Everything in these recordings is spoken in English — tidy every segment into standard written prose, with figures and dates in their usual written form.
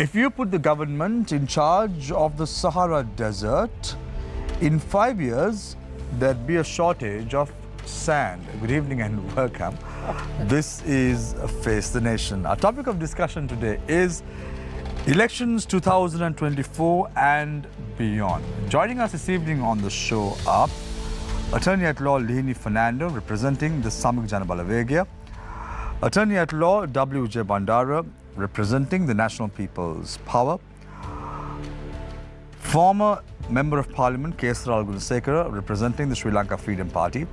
If you put the government in charge of the Sahara Desert, in 5 years, there'd be a shortage of sand. Good evening and welcome. This is Face the Nation. Our topic of discussion today is elections 2024 and beyond. Joining us this evening on the show are Attorney at Law Lihini Fernando, representing the Samik Jana Balawegya, Attorney at Law W.J. Bandara, representing the National People's Power, former Member of Parliament Kesara Gunasekara, representing the Sri Lanka Freedom Party,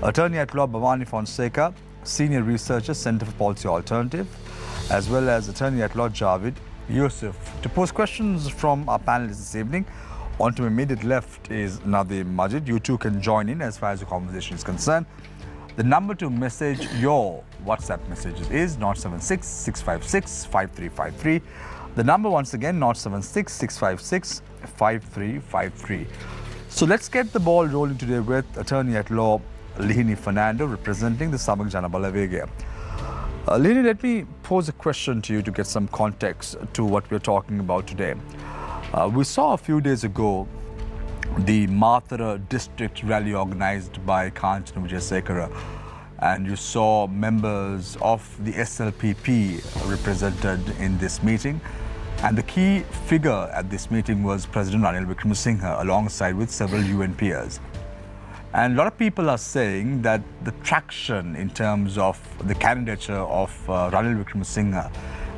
Attorney at Law Bhavani Fonseca, Senior Researcher, Centre for Policy Alternative, as well as Attorney at Law Javid Yusuf. To pose questions from our panelists this evening, on to my immediate left is Nadeem Majid. You too can join in as far as the conversation is concerned. The number to message your WhatsApp messages is 076 656 5353. The number once again 076 656 5353. So let's get the ball rolling today with Attorney at Law Lihini Fernando, representing the Samik Jana Balawegya. Lihini, let me pose a question to you to get some context to what we're talking about today. We saw a few days ago the Mathura district rally organized by Kanchana Vijayasekara, and you saw members of the SLPP represented in this meeting, and the key figure at this meeting was President Ranil Wickremesinghe alongside with several UN peers. And a lot of people are saying that the traction in terms of the candidature of Ranil Wickremesinghe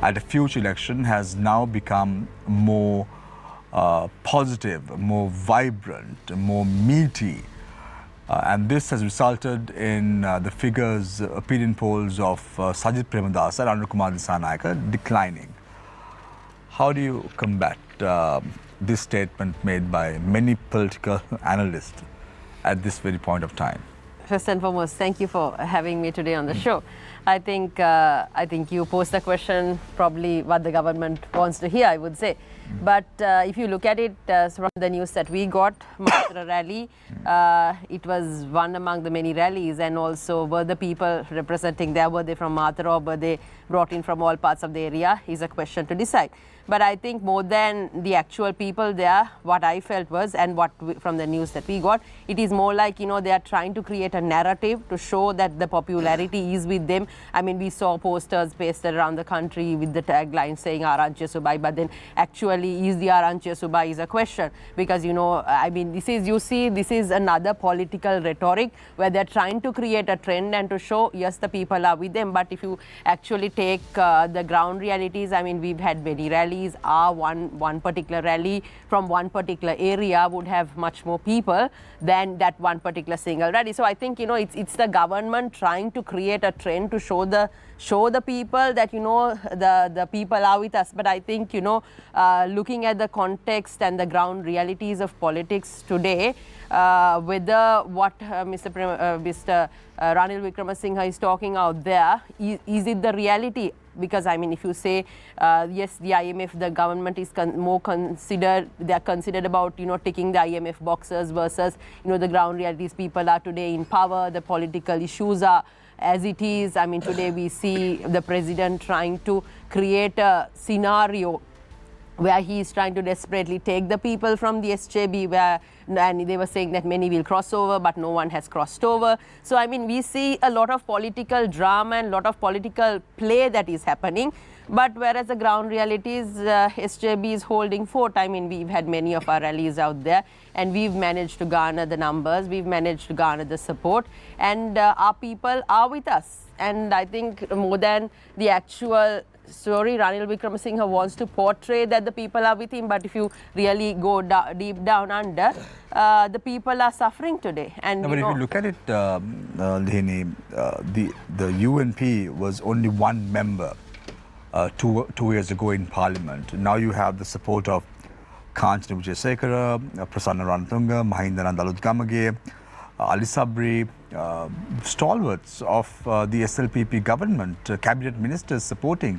at a future election has now become more positive, more vibrant, more meaty. And this has resulted in the figures, opinion polls of Sajid Premadasa and Anukumar Dissanayake declining. How do you combat this statement made by many political analysts at this very point of time? First and foremost, thank you for having me today on the show. I think you posed the question probably what the government wants to hear, I would say. But if you look at it from the news that we got, Mathura rally, it was one among the many rallies, and also were the people representing there, were they from Mathura or were they brought in from all parts of the area, is a question to decide. But I think more than the actual people there, what I felt was, and from the news that we got, it is more like, they are trying to create a narrative to show that the popularity is with them. I mean, we saw posters pasted around the country with the tagline saying Aranche Subai, but then actually is the Aranche Subai is a question, because, I mean, this is another political rhetoric where they're trying to create a trend and to show, yes, the people are with them. But if you actually take the ground realities, I mean, we've had many rallies. One particular rally from one particular area would have much more people than that one particular single rally. So I think, it's the government trying to create a trend to show the people that, the people are with us. But I think, looking at the context and the ground realities of politics today, whether what Mr. Ranil Wickremesinghe is talking out there, is it the reality? Because, I mean, if you say, yes, the IMF, the government is more considered, they are considered about, ticking the IMF boxes versus, the ground realities. People are today in power, the political issues are as it is. I mean, today we see the president trying to create a scenario where he is trying to desperately take the people from the SJB, and they were saying that many will cross over, but no one has crossed over. So, I mean, we see a lot of political drama and a lot of political play that is happening. But whereas the ground realities, SJB is holding fort. I mean, we've had many of our rallies out there, and we've managed to garner the numbers, we've managed to garner the support, and our people are with us. And I think more than the actual story, Ranil Wickremesinghe wants to portray that the people are with him, but if you really go deep down under, the people are suffering today. And no, but if you look at it, Lihini, the UNP was only one member two years ago in Parliament. Now you have the support of Kanchana Vijayasekara, Prasanna Ranatunga, Mahinda Nandaludgamage, Ali Sabri, stalwarts of the SLPP government, cabinet ministers supporting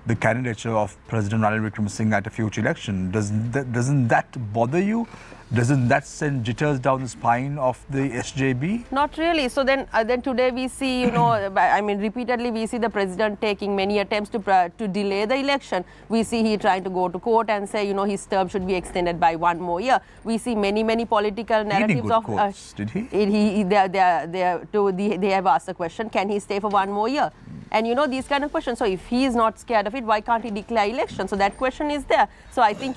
the candidature of President Ranil Wickremesinghe at a future election. Doesn't that bother you Doesn't that send jitters down the spine of the SJB? Not really. So then today we see, I mean, repeatedly we see the president taking many attempts to delay the election. We see he trying to go to court and say, his term should be extended by 1 more year. We see many political narratives of. Did he? They have asked the question, can he stay for 1 more year? And these kind of questions. So if he is not scared of it, why can't he declare election? So that question is there. So I think,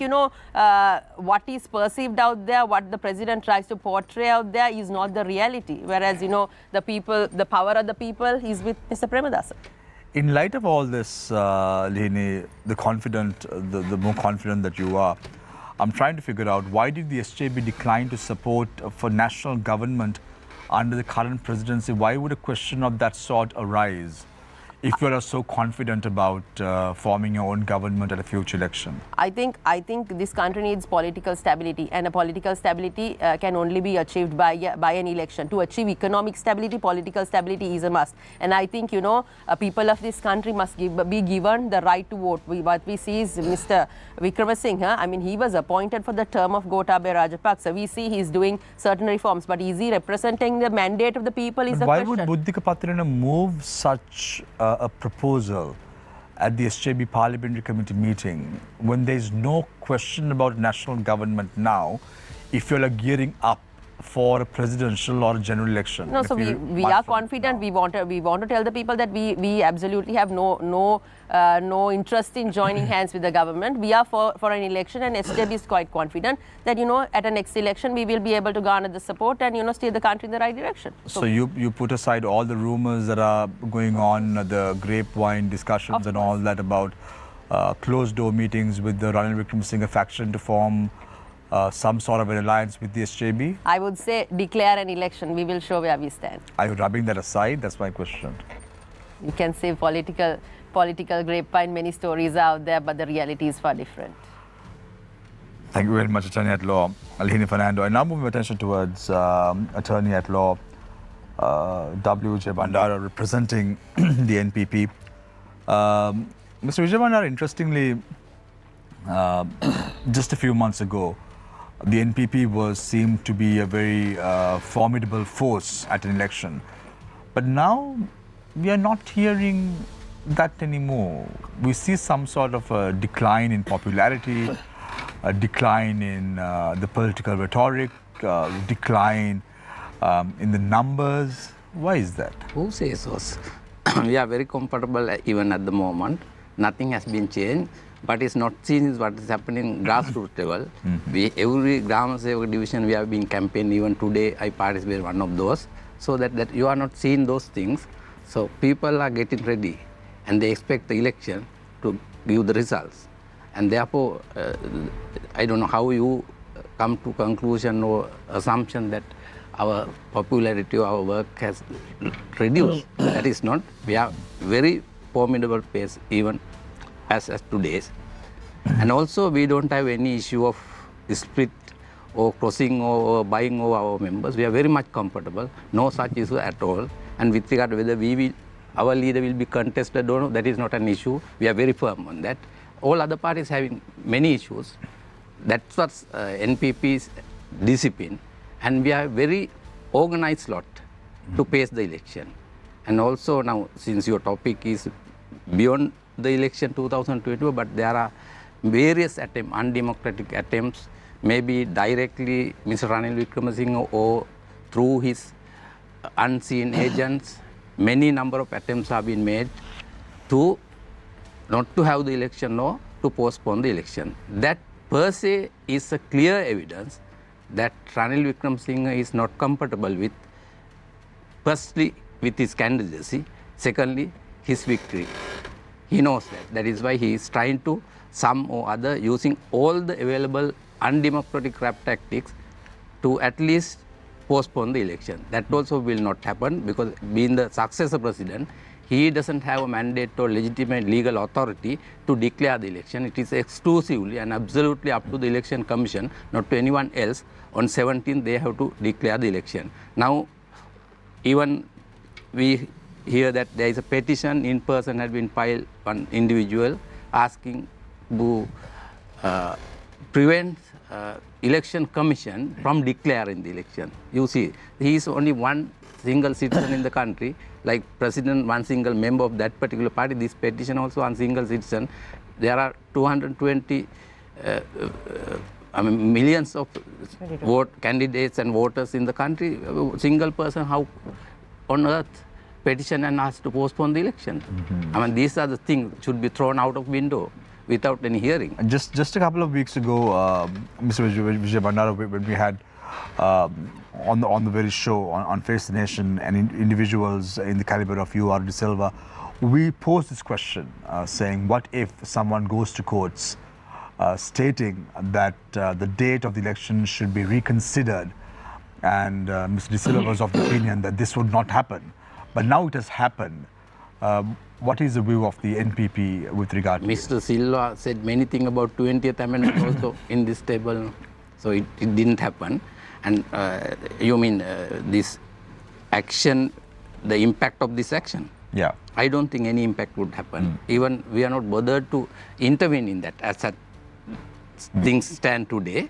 what is perceived out there, what the president tries to portray out there is not the reality. Whereas, the people, the power of the people is with Mr. Premadasa. In light of all this, Lini, the more confident that you are, I'm trying to figure out why did the SJB decline to support for national government under the current presidency? Why would a question of that sort arise if you are so confident about forming your own government at a future election? I think this country needs political stability, and a political stability can only be achieved by an election. To achieve economic stability, political stability is a must. And I think, people of this country must be given the right to vote. What we see is Mr. Wickramasinghe, I mean, he was appointed for the term of Gotabaya Rajapaksa. We see he's doing certain reforms, but is he representing the mandate of the people is the question. Why would Buddhika Patirana move such a proposal at the SJB Parliamentary Committee meeting when there is no question about national government now, if you are gearing up for a presidential or a general election? No, so we are confident. We want to tell the people that we absolutely have no interest in joining hands with the government. We are for an election, and SJB is quite confident that at a next election we will be able to garner the support and steer the country in the right direction. So you put aside all the rumors that are going on, the grapevine discussions and all that about closed door meetings with the Ranil Wickramasinghe faction to form some sort of an alliance with the SJB? I would say declare an election. We will show where we stand. Are you rubbing that aside? That's my question. You can say political grapevine, many stories out there, but the reality is far different. Thank you very much, Attorney at Law Alhini Fernando. And now moving attention towards Attorney at Law W.J. Bandara representing the NPP. Mr. Vijay Bandara, interestingly, just a few months ago, the NPP seemed to be a very formidable force at an election. But now we are not hearing that anymore. We see some sort of a decline in popularity, a decline in the political rhetoric, decline in the numbers. Why is that? Who says so? We are very comfortable even at the moment. Nothing has been changed. But it's not seen is what is happening grassroots level. Every Gram Sevak division we have been campaigning. Even today I participated in one of those. So that you are not seeing those things. So people are getting ready and they expect the election to give the results. And therefore, I don't know how you come to conclusion or assumption that our popularity of our work has reduced. That is not. We have very formidable pace even as today's. And also we don't have any issue of split or crossing or buying over our members. We are very much comfortable. No such issue at all. And with regard to whether our leader will be contested or not, that is not an issue. We are very firm on that. All other parties having many issues. That's what's NPP's discipline. And we are very organized lot to face the election. And also now, since your topic is beyond the election 2022, but there are various undemocratic attempts, maybe directly Mr. Ranil Wickramasinghe or through his unseen agents. Many number of attempts have been made to not to have the election or to postpone the election. That per se is a clear evidence that Ranil Wickramasinghe is not comfortable with, firstly, with his candidacy, secondly, his victory. He knows that. That is why he is trying to, some or other, using all the available undemocratic rap tactics to at least postpone the election. That also will not happen because being the successor president, he doesn't have a mandate or legitimate legal authority to declare the election. It is exclusively and absolutely up to the election commission, not to anyone else. On 17th, they have to declare the election. Now, even we hear that there is a petition in person had been filed one individual asking to prevent election commission from declaring the election. You see, he is only one single citizen in the country, like president, one single member of that particular party. This petition also one single citizen. There are 220 millions of candidates and voters in the country. A single person, how on earth petition and ask to postpone the election? I mean, these are the things should be thrown out of window without any hearing. And just a couple of weeks ago, Mr. Vijay Bandara, when we had on the very show on Face the Nation and individuals in the caliber of you, R. De Silva, we posed this question saying, what if someone goes to courts stating that the date of the election should be reconsidered, and Mr. De Silva was of the opinion that this would not happen, but now it has happened. What is the view of the NPP with regard to Mr. Silva said many things about 20th Amendment also in this table, so it didn't happen. And you mean this action, the impact of this action? Yeah. I don't think any impact would happen. Even we are not bothered to intervene in that as things stand today.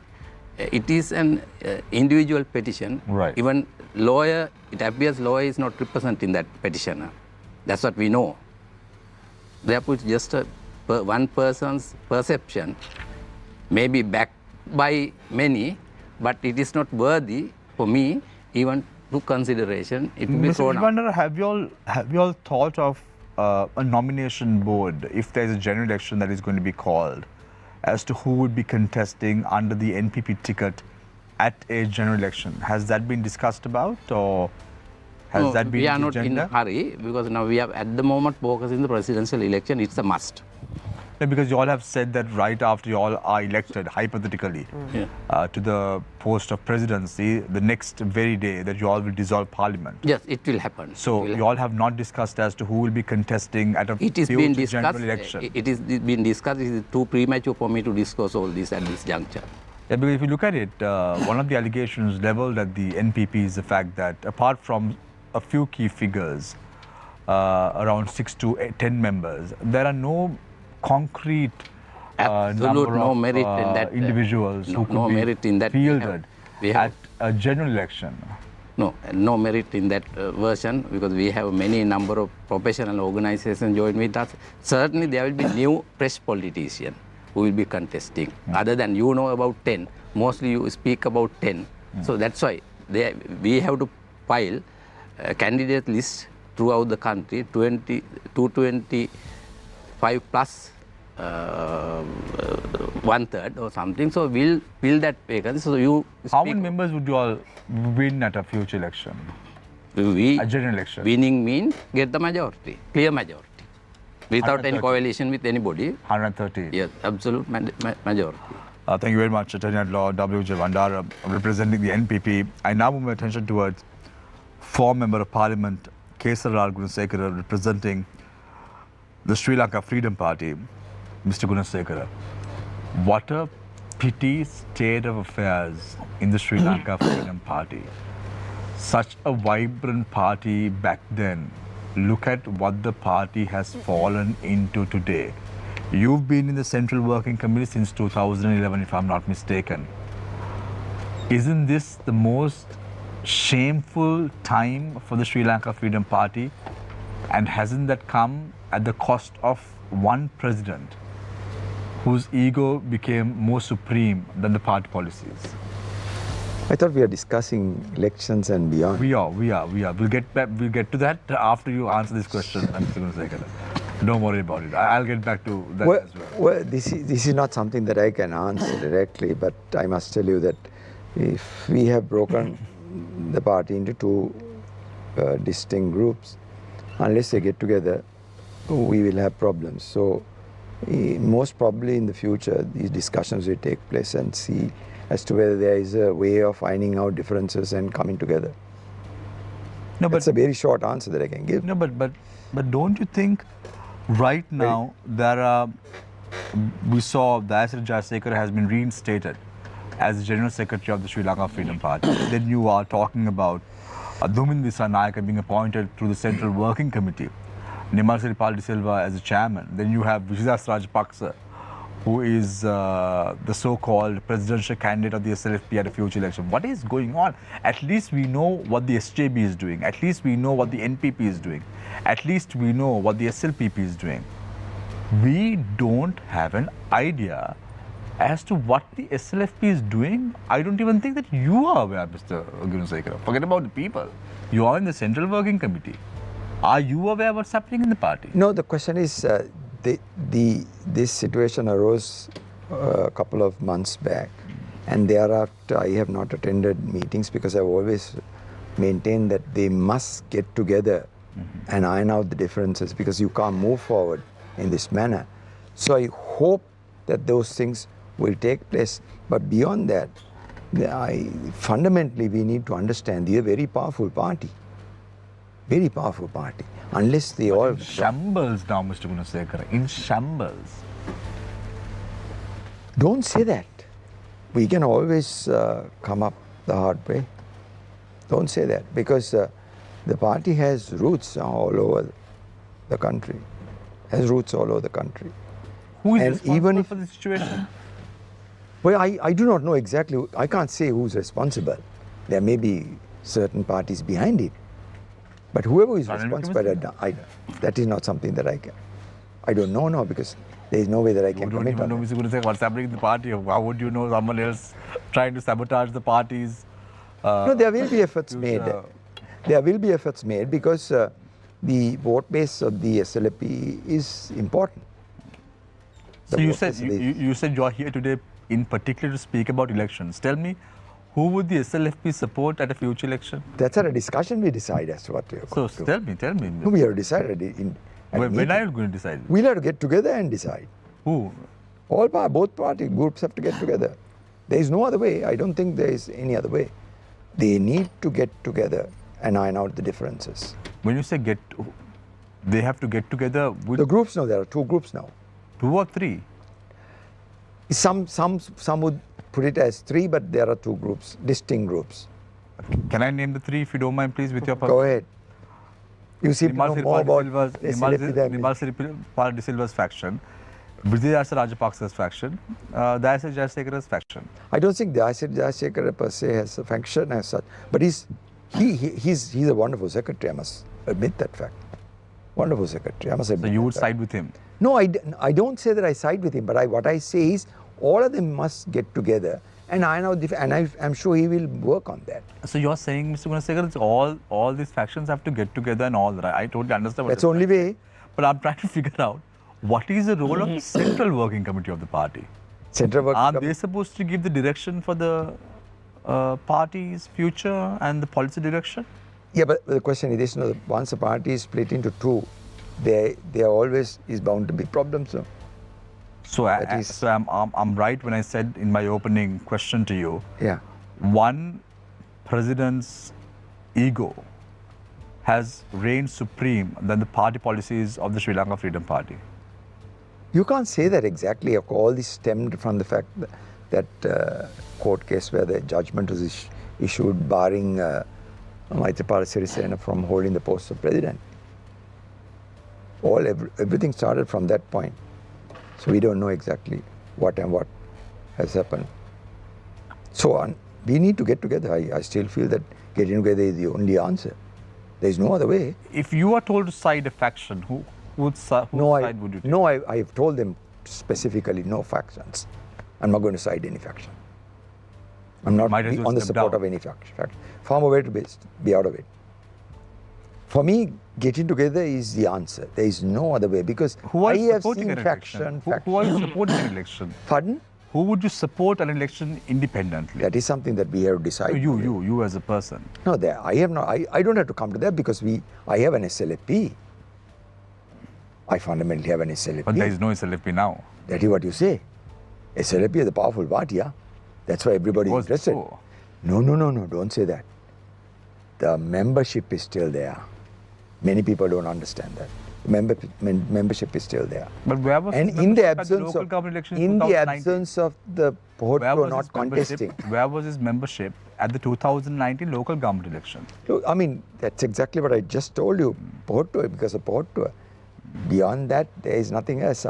It is an individual petition. Right. Even lawyer, it appears lawyer is not representing that petitioner. That's what we know. Therefore, it's just one person's perception, maybe backed by many, but it is not worthy for me even to consideration. It will be thrown out. Mr. have you all thought of a nomination board if there is a general election that is going to be called, as to who would be contesting under the NPP ticket at a general election? Has that been discussed about, or has that been we are not agenda? in a hurry, because now we have at the moment focus in the presidential election. It's a must. No, because you all have said that right after you all are elected, hypothetically, to the post of presidency, the next very day that you all will dissolve parliament. Yes, it will happen. So you all have not discussed as to who will be contesting at a future general election. It is been discussed. It is too premature for me to discuss all this at this juncture. Yeah, because if you look at it, one of the allegations leveled at the NPP is the fact that apart from a few key figures, around 6 to 10 members, there are no concrete number no of merit in that, individuals who could no be merit in that. fielded We have at a general election. No merit in that version, because we have many number of professional organizations joined with us. Certainly there will be new fresh politicians who will be contesting. Other than about 10, mostly you speak about 10. So that's why we have to file a candidate list throughout the country, 225 plus 1/3 or something. So we'll fill that vacancy. So you How many members would you all win at a future election? A general election. Winning means get the majority, clear majority, without any coalition with anybody. 130. Yes, absolute majority. Thank you very much, Attorney at Law W.J. Vandara, representing the NPP. I now move my attention towards former Member of Parliament, Sirasa Gunasekara, representing the Sri Lanka Freedom Party, Mr. Gunasekara. What a pity state of affairs in the Sri Lanka Freedom Party. Such a vibrant party back then. Look at what the party has fallen into today. You've been in the Central Working Committee since 2011, if I'm not mistaken. Isn't this the most shameful time for the Sri Lanka Freedom Party? And hasn't that come at the cost of one president whose ego became more supreme than the party policies? I thought we are discussing elections and beyond. We are. We'll get to that after you answer this question, Mr. Gunasekara. Don't worry about it. I'll get back to that as well. Well, this is not something that I can answer directly, but I must tell you that if we have broken the party into two distinct groups, unless they get together, we will have problems. So most probably in the future, these discussions will take place and see as to whether there is a way of finding out differences and coming together. No, but that's a very short answer that I can give. No, but don't you think right now we saw that Jayasekara has been reinstated as the General Secretary of the Sri Lanka Freedom Party. Then you are talking about Dumin Dissanayaka being appointed through the Central Working Committee, Nimal Siripal De Silva as the chairman. Then you have Vijaydas Rajapaksa, who is the so-called presidential candidate of the SLFP at a future election. What is going on? At least we know what the SJB is doing. At least we know what the NPP is doing. At least we know what the SLPP is doing. We don't have an idea as to what the SLFP is doing. I don't even think that you are aware, Mr. Gunasekara. Forget about the people. You are in the Central Working Committee. Are you aware what's happening in the party? No, the question is, this situation arose a couple of months back, and thereafter I have not attended meetings because I've always maintained that they must get together and iron out the differences, because you can't move forward in this manner. So I hope that those things will take place. But beyond that, fundamentally we need to understand they're a very powerful party. Very powerful party. Unless they all... In shambles now, Mr. Gunasekara. In shambles. Don't say that. We can always come up the hard way. Don't say that, because the party has roots all over the country. Has roots all over the country. Who is And responsible even if- for the situation? Well, I do not know exactly. I can't say who's responsible. There may be certain parties behind it. But whoever is Ranil responsible, that is not something that I don't know now, because there is no way that I You can don't comment even on know, it. Mr. Gunasekara, what's happening in the party. How would you know someone else trying to sabotage the parties? No, there will be efforts made. future- There will be efforts made, because the vote base of the SLFP is important. So The you vote said base you said you're here today in particular to speak about elections. Tell me, who would the SLFP support at a future election? That's at a discussion we decide as to what we are So going to do. tell me. No, we have decided in. at a When meeting. are you going to decide? We'll have to get together and decide. Who? Both party groups have to get together. There is no other way. I don't think there is any other way. They need to get together and iron out the differences. When you say they have to get together with The groups now, there are two groups now. 2 or 3. Some would put it as three, but there are two groups, distinct groups. Can I name the 3 if you don't mind, please, with your Go ahead. You seem to know more about SLFP than me. Nimal Siripal de Silva's faction, Vijayasa Rajapaksa's faction, Dayasa Jayasekara's faction. I don't think Dayasa Jayasekara per se has a faction as such, but he's a wonderful secretary. I must admit that fact. Wonderful secretary. I must admit. So you would that fact. side with him. No, I don't say that I side with him, but what I say is all of them must get together, and I'm sure he will work on that. So you're saying, Mr. Gunasekara, all these factions have to get together and all that. I totally understand what That's the you're only saying. way. But I'm trying to figure out what is the role of the Central Working Committee of the party. Central Working Are Committee. they supposed to give the direction for the party's future and the policy direction? Yeah, but the question is this: once a party is split into two, there always is bound to be problems. So. So, I'm right when I said in my opening question to you, Yeah. one president's ego has reigned supreme than the party policies of the Sri Lanka Freedom Party. You can't say that exactly. All this stemmed from the fact that court case where the judgment was issued barring Maithripala Sirisena from holding the post of president. Everything started from that point. So we don't know exactly what has happened. So we need to get together. I still feel that getting together is the only answer. There is no other way. If you are told to side a faction, whose side would you take? No, I have told them specifically no factions. I'm not going to side any faction. I'm not Might as well on the step support down. of any faction. Far more way to be out of it. For me, getting together is the answer. There is no other way, because Who are I you have supporting seen an election? faction. Who are you supporting an election? Pardon? Who would you support an election independently? That is something that we have to decide. So you as a person. No, I have not. I don't have to come to that, because I have an SLFP. I fundamentally have an SLFP. But there is no SLFP now. That is what you say. SLFP is a powerful party, yeah? That's why everybody is Was interested. before. No, don't say that. The membership is still there. Many people don't understand that. Membership is still there. But where was And his in the membership at absence local of government elections in the 2019? absence of the Where Pohottu was not his membership- contesting. Where was his membership at the 2019 local government election? Look, I mean, that's exactly what I just told you. Pohottu, because of Pohottu. beyond that, there is nothing else.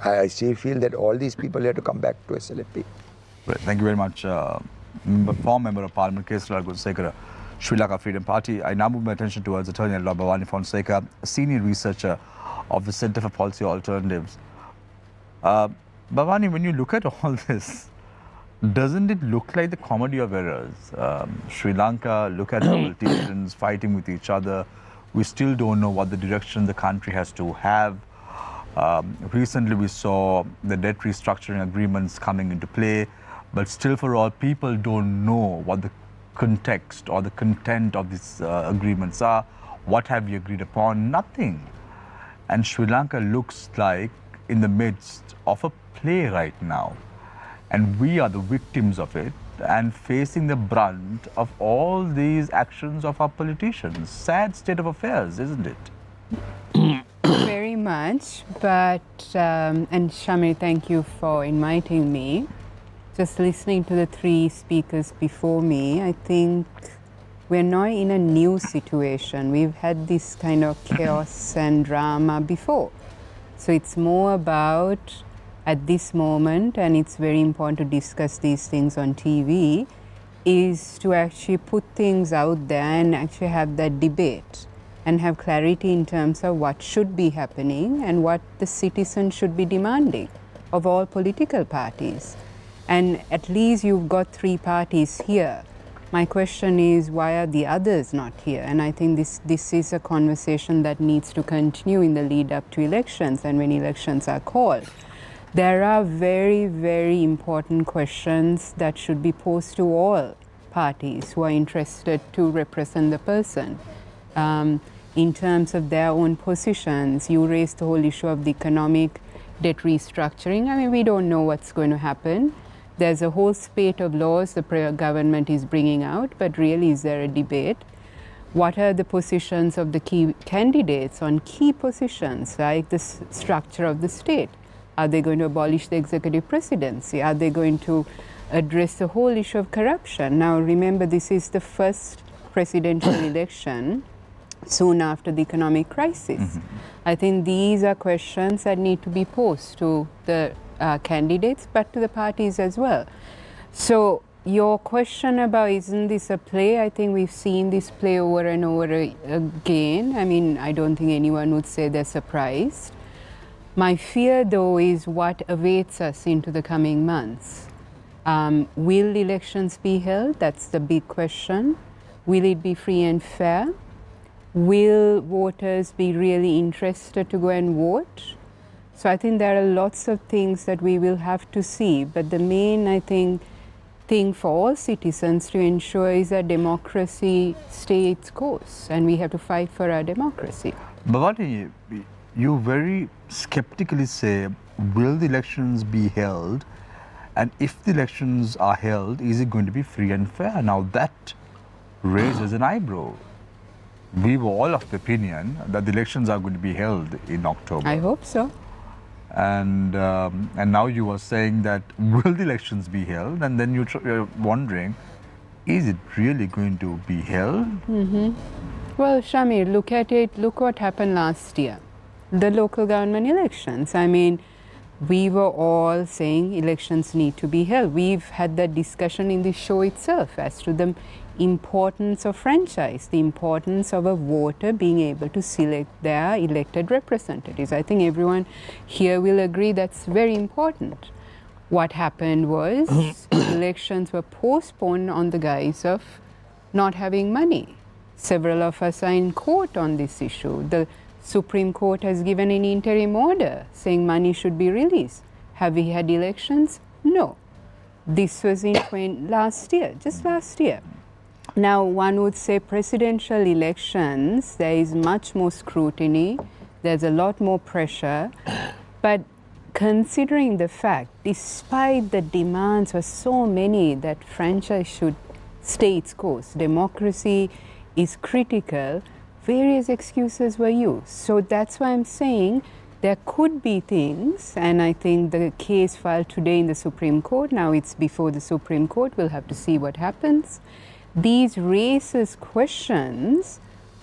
I still feel that all these people have to come back to SLFP. Right. Thank you very much, former Member of Parliament, Sirasa Gunasekara, Sri Lanka Freedom Party. I now move my attention towards Attorney at Law Bhavani Fonseca, a senior researcher of the Centre for Policy Alternatives. Bhavani, when you look at all this, doesn't it look like the comedy of errors? Sri Lanka, look at the politicians fighting with each other. We still don't know what the direction the country has to have. Recently, we saw the debt restructuring agreements coming into play, but still for all, people don't know what the context or the content of these agreements are. What have you agreed upon? Nothing. And Sri Lanka looks like in the midst of a play right now. And we are the victims of it and facing the brunt of all these actions of our politicians. Sad state of affairs, isn't it? Very much, but, and Shamir, thank you for inviting me. Just listening to the three speakers before me, I think we're now in a new situation. We've had this kind of chaos and drama before. So it's more about, at this moment, and it's very important to discuss these things on TV, is to actually put things out there and actually have that debate and have clarity in terms of what should be happening and what the citizens should be demanding of all political parties. And at least you've got three parties here. My question is, why are the others not here? And I think this is a conversation that needs to continue in the lead up to elections and when elections are called. There are very, very important questions that should be posed to all parties who are interested to represent the person. In terms of their own positions, you raised the whole issue of the economic debt restructuring. I mean, we don't know what's going to happen. There's a whole spate of laws the government is bringing out, but really is there a debate? What are the positions of the key candidates on key positions, like the structure of the state? Are they going to abolish the executive presidency? Are they going to address the whole issue of corruption? Now, remember, this is the first presidential election soon after the economic crisis. I think these are questions that need to be posed to the candidates, but to the parties as well. So your question about isn't this a play, I think we've seen this play over and over again. I mean, I don't think anyone would say they're surprised. My fear, though, is what awaits us into the coming months. Will elections be held? That's the big question. Will it be free and fair? Will voters be really interested to go and vote? So I think there are lots of things that we will have to see, but the main, I think, thing for all citizens to ensure is that democracy stay its course, and we have to fight for our democracy. Bhavani, you very skeptically say, will the elections be held? And if the elections are held, is it going to be free and fair? Now that raises an eyebrow. We were all of the opinion that the elections are going to be held in October. I hope so. And now you are saying that will the elections be held? And then you're wondering, is it really going to be held? Well, Shamir, look at it. Look what happened last year. The local government elections. I mean, we were all saying elections need to be held. We've had that discussion in the show itself as to the importance of franchise, the importance of a voter being able to select their elected representatives. I think everyone here will agree that's very important. What happened was elections were postponed on the guise of not having money. Several of us are in court on this issue. The Supreme Court has given an interim order saying money should be released. Have we had elections? No. This was in last year, just last year. Now, one would say presidential elections, there is much more scrutiny, there's a lot more pressure, but considering the fact, despite the demands were so many that franchise should stay its course, democracy is critical, various excuses were used. So that's why I'm saying there could be things, and I think the case filed today in the Supreme Court, now it's before the Supreme Court, we'll have to see what happens. These raises questions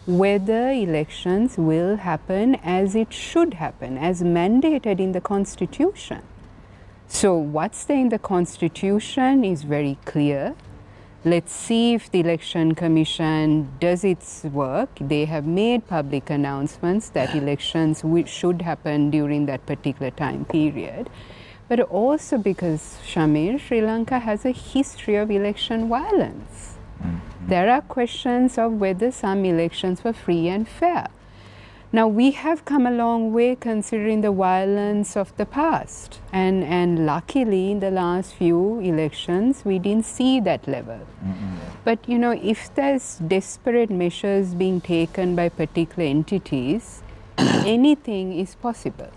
whether elections will happen as it should happen, as mandated in the Constitution. So what's there in the Constitution is very clear. Let's see if the Election Commission does its work. They have made public announcements that elections should happen during that particular time period. But also because, Shamir, Sri Lanka has a history of election violence. There are questions of whether some elections were free and fair. Now, we have come a long way considering the violence of the past. And luckily, in the last few elections, we didn't see that level. But, you know, if there's desperate measures being taken by particular entities, anything is possible.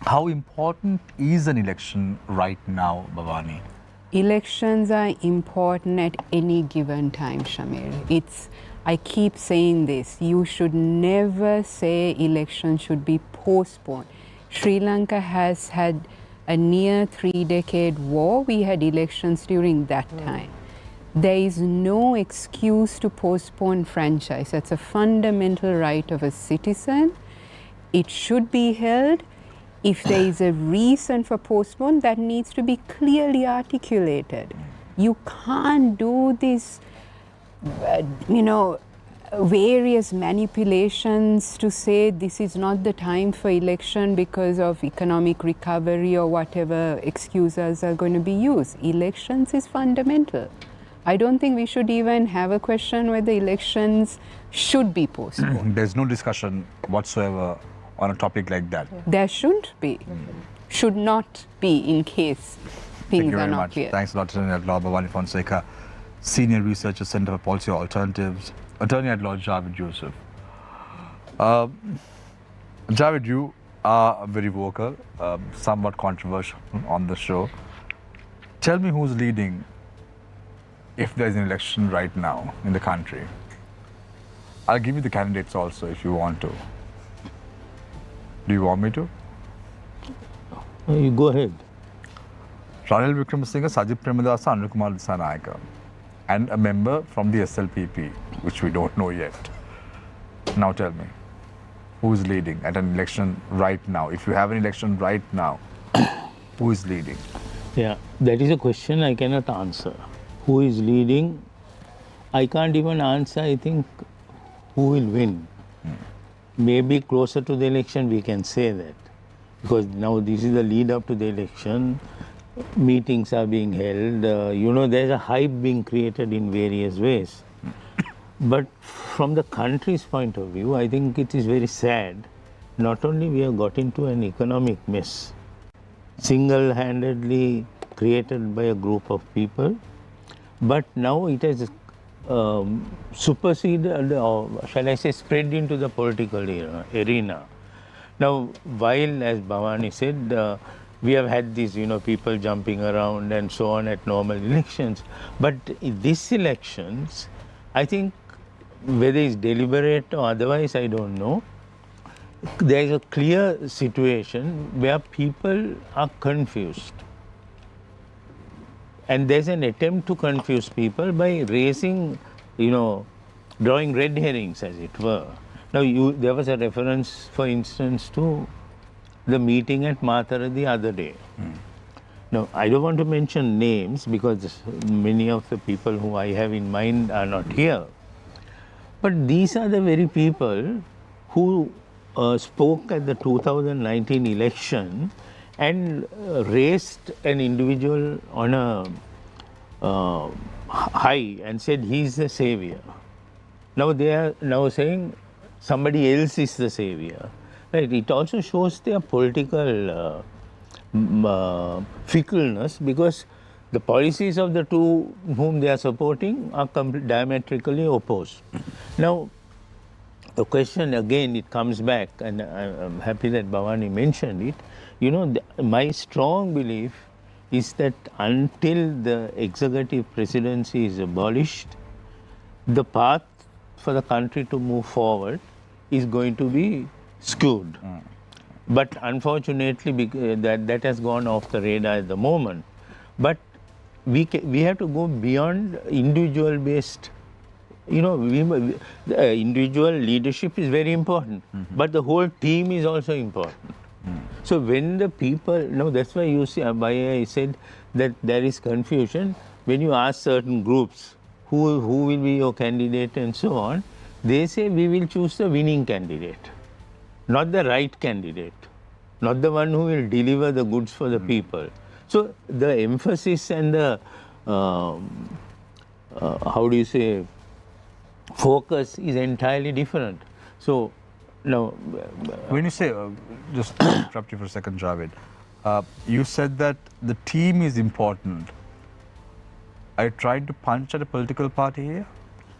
How important is an election right now, Bhavani? Elections are important at any given time, Shamir. I keep saying this, you should never say elections should be postponed. Sri Lanka has had a near 3-decade war. We had elections during that time. There is no excuse to postpone franchise. That's a fundamental right of a citizen. It should be held. If there is a reason for postpone, that needs to be clearly articulated. You can't do this, various manipulations to say this is not the time for election because of economic recovery or whatever excuses are going to be used. Elections is fundamental. I don't think we should even have a question whether elections should be postponed. There's no discussion whatsoever on a topic like that. There shouldn't be. Should not be in case things are not clear. Thanks a lot, Attorney at Law Bhavani Fonseca, Senior Researcher, Center for Policy Alternatives, Attorney at Law Javed Yusuf. Javed, you are very vocal, somewhat controversial on the show. Tell me who's leading if there's an election right now in the country. I'll give you the candidates also if you want to. Do you want me to? You go ahead. Ranil Wickremesinghe, Sajid Premadasa, Anukumar Dissanayake, and a member from the SLPP, which we don't know yet. Now tell me, who is leading at an election right now? If you have an election right now, who is leading? Yeah, that is a question I cannot answer. Who is leading? I can't even answer, I think, who will win. Maybe closer to the election we can say that. Because now this is the lead up to the election. Meetings are being held. There's a hype being created in various ways. But from the country's point of view, I think it is very sad. Not only we have got into an economic mess, single-handedly created by a group of people, but now it has superseded, or shall I say, spread into the political arena. Now, while, as Bhavani said, we have had these, people jumping around and so on at normal elections, but in these elections, I think, whether it's deliberate or otherwise, I don't know, there is a clear situation where people are confused. And there's an attempt to confuse people by raising, drawing red herrings, as it were. Now, there was a reference, for instance, to the meeting at Matara the other day. Now, I don't want to mention names because many of the people who I have in mind are not here. But these are the very people who spoke at the 2019 election and raised an individual on a high and said he's the savior. Now they are now saying somebody else is the savior. Right? It also shows their political fickleness, because the policies of the two whom they are supporting are diametrically opposed. Now, the question again, it comes back, and I'm happy that Bhavani mentioned it. My strong belief is that until the executive presidency is abolished, the path for the country to move forward is going to be skewed. But unfortunately, that has gone off the radar at the moment. But we have to go beyond individual-based the individual leadership is very important, but the whole team is also important. So when the people, that's why you see, why I said that there is confusion. When you ask certain groups who will be your candidate and so on, they say we will choose the winning candidate, not the right candidate, not the one who will deliver the goods for the people. So the emphasis and the, focus is entirely different. So now, when you say, just interrupt you for a second, Javed, you said that the team is important. Are you trying to punch at a political party here?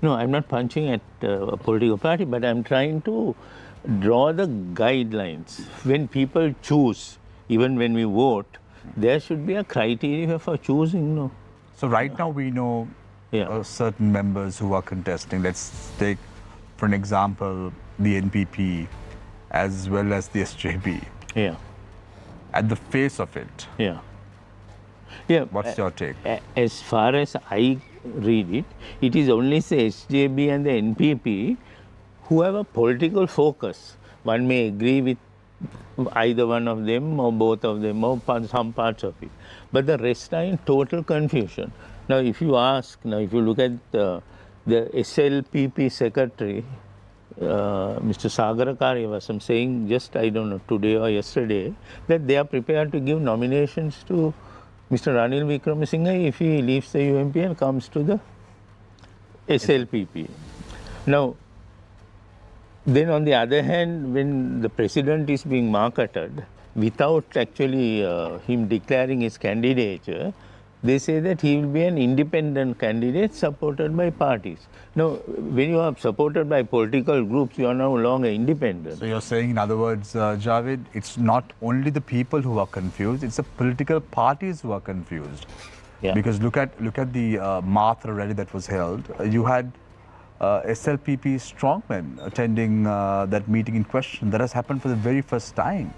no, I'm not punching at a political party, but I'm trying to draw the guidelines. When people choose, even when we vote, there should be a criteria for choosing. No. So right now we know certain members who are contesting. Let's take, for an example, the NPP as well as the SJB. Yeah. At the face of it. Yeah. Yeah. What's your take? As far as I read it, it is only the SJB and the NPP who have a political focus. One may agree with either one of them or both of them or some parts of it. But the rest are in total confusion. Now, if you look at the SLPP secretary, Mr. Sagara Karyavasam, saying just, I don't know, today or yesterday, that they are prepared to give nominations to Mr. Ranil Wickremesinghe if he leaves the UMP and comes to the SLPP. Now, then on the other hand, when the president is being marketed without actually him declaring his candidature, they say that he will be an independent candidate supported by parties. Now, when you are supported by political groups, you are no longer independent. So you're saying, in other words, Javed, it's not only the people who are confused, it's the political parties who are confused. Yeah. Because look at the Mathura rally that was held. You had SLPP strongmen attending that meeting in question. That has happened for the very first time.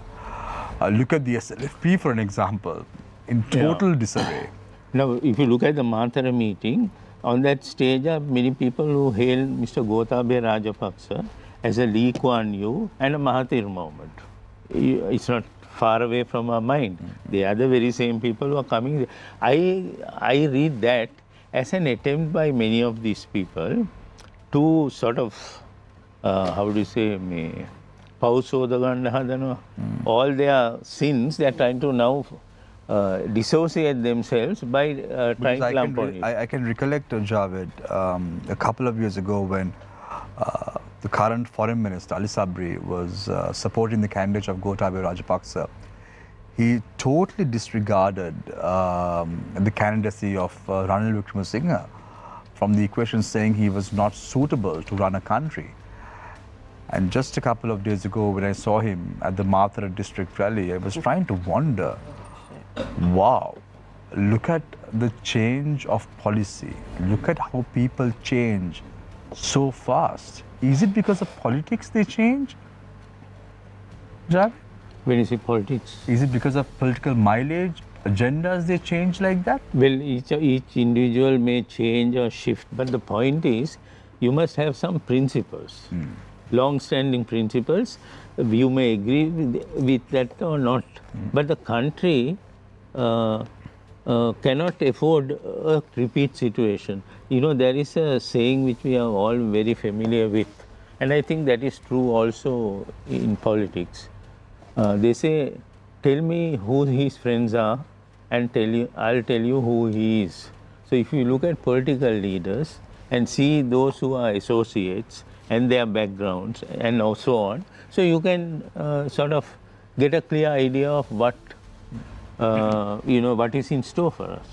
Look at the SLFP, for an example, in total disarray. Now, if you look at the Mathura meeting, on that stage are many people who hail Mr. Gotabaya Rajapaksa as a Lee Kuan Yew and a Mahathir moment. It's not far away from our mind. They are the very same people who are coming. I read that as an attempt by many of these people to sort of, all their sins, they are trying to now dissociate themselves by trying to lump on it. I can recollect, Javed, a couple of years ago when the current foreign minister, Ali Sabri, was supporting the candidate of Gotabaya Rajapaksa. He totally disregarded the candidacy of Ranil Wickremesinghe from the equation, saying he was not suitable to run a country. And just a couple of days ago, when I saw him at the Mathura district rally, I was trying to wonder, wow, look at the change of policy. Look at how people change so fast. Is it because of politics they change, Jav? When you say politics? Is it because of political mileage, agendas they change like that? Well, each individual may change or shift, but the point is, you must have some principles, long-standing principles. You may agree with that or not, but the country cannot afford a repeat situation. There is a saying which we are all very familiar with, and I think that is true also in politics. They say, tell me who his friends are and I'll tell you who he is. So if you look at political leaders and see those who are associates and their backgrounds and so on, so you can sort of get a clear idea of what what is in store for us.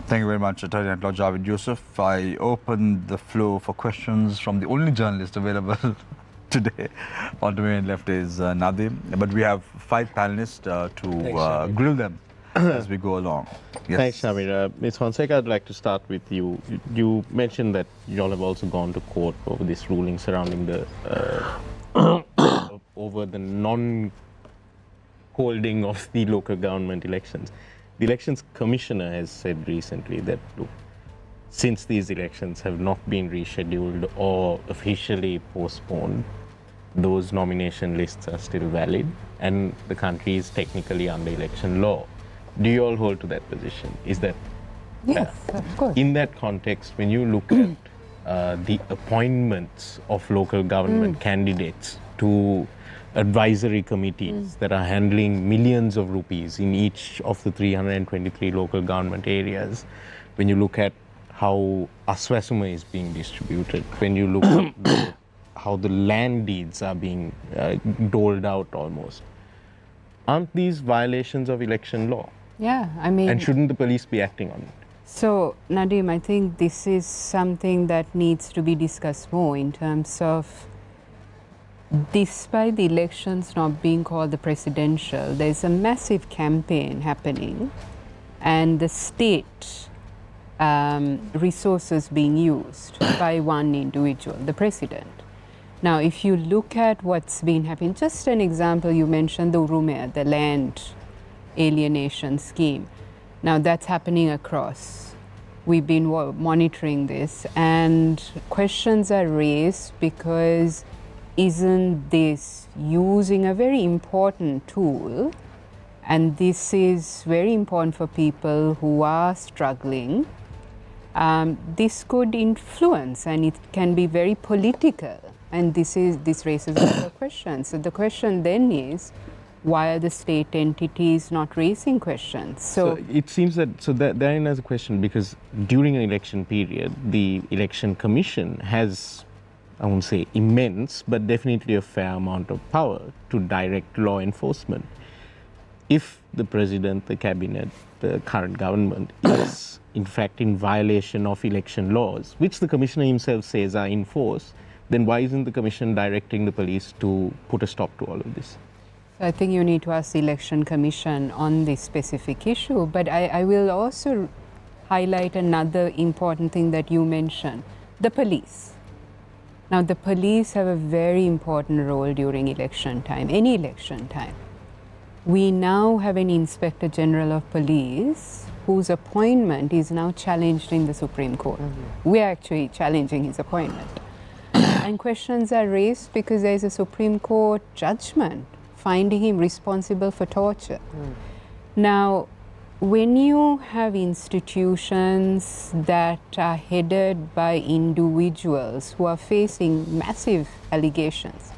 Thank you very much, Attorney at Law Javed Yusuf. I open the floor for questions from the only journalist available today. On to me and left is Nadim, but we have 5 panelists to grill them as we go along. Yes. Thanks, Shamir. Ms. Fonseca, I'd like to start with you. You mentioned that you all have also gone to court over this ruling surrounding the over the non-holding of the local government elections. The Elections Commissioner has said recently that, look, since these elections have not been rescheduled or officially postponed, those nomination lists are still valid and the country is technically under election law. Do you all hold to that position? Is that Yes, of course. in that context, when you look at the appointments of local government candidates to advisory committees that are handling millions of rupees in each of the 323 local government areas, when you look at how Aswasuma is being distributed, when you look at how the land deeds are being doled out almost, aren't these violations of election law? Yeah, I mean, And shouldn't the police be acting on it? so Nadim, I think this is something that needs to be discussed more in terms of, despite the elections not being called the presidential, there's a massive campaign happening and the state resources being used by one individual, the president. Now, if you look at what's been happening, just an example, you mentioned the Urumea, the land alienation scheme. Now, that's happening across. We've been monitoring this, and questions are raised because isn't this using a very important tool? And this is very important for people who are struggling. This could influence, and it can be very political. And this raises a lot of questions. So the question then is, why are the state entities not raising questions? So it seems that, therein is a question, because during an election period, the Election Commission has, I won't say immense, but definitely a fair amount of power to direct law enforcement. If the president, the cabinet, the current government is in fact in violation of election laws, which the commissioner himself says are in force, then why isn't the commission directing the police to put a stop to all of this? I think you need to ask the Election Commission on this specific issue, but I will also highlight another important thing that you mentioned, the police. Now, the police have a very important role during election time, any election time. We now have an Inspector General of Police whose appointment is now challenged in the Supreme Court. We are actually challenging his appointment. And questions are raised because there is a Supreme Court judgment finding him responsible for torture. Now, when you have institutions that are headed by individuals who are facing massive allegations,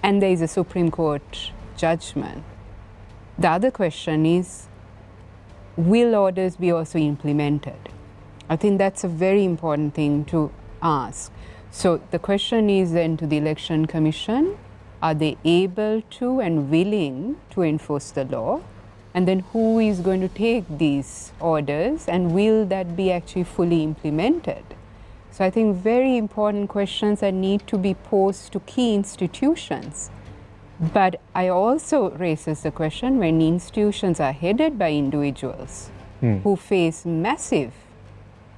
and there is a Supreme Court judgment, the other question is, will orders be also implemented? I think that's a very important thing to ask. So the question is then to the Election Commission, are they able to and willing to enforce the law? And then who is going to take these orders, and will that be actually fully implemented? So I think very important questions that need to be posed to key institutions. But I also raises the question, when institutions are headed by individuals who face massive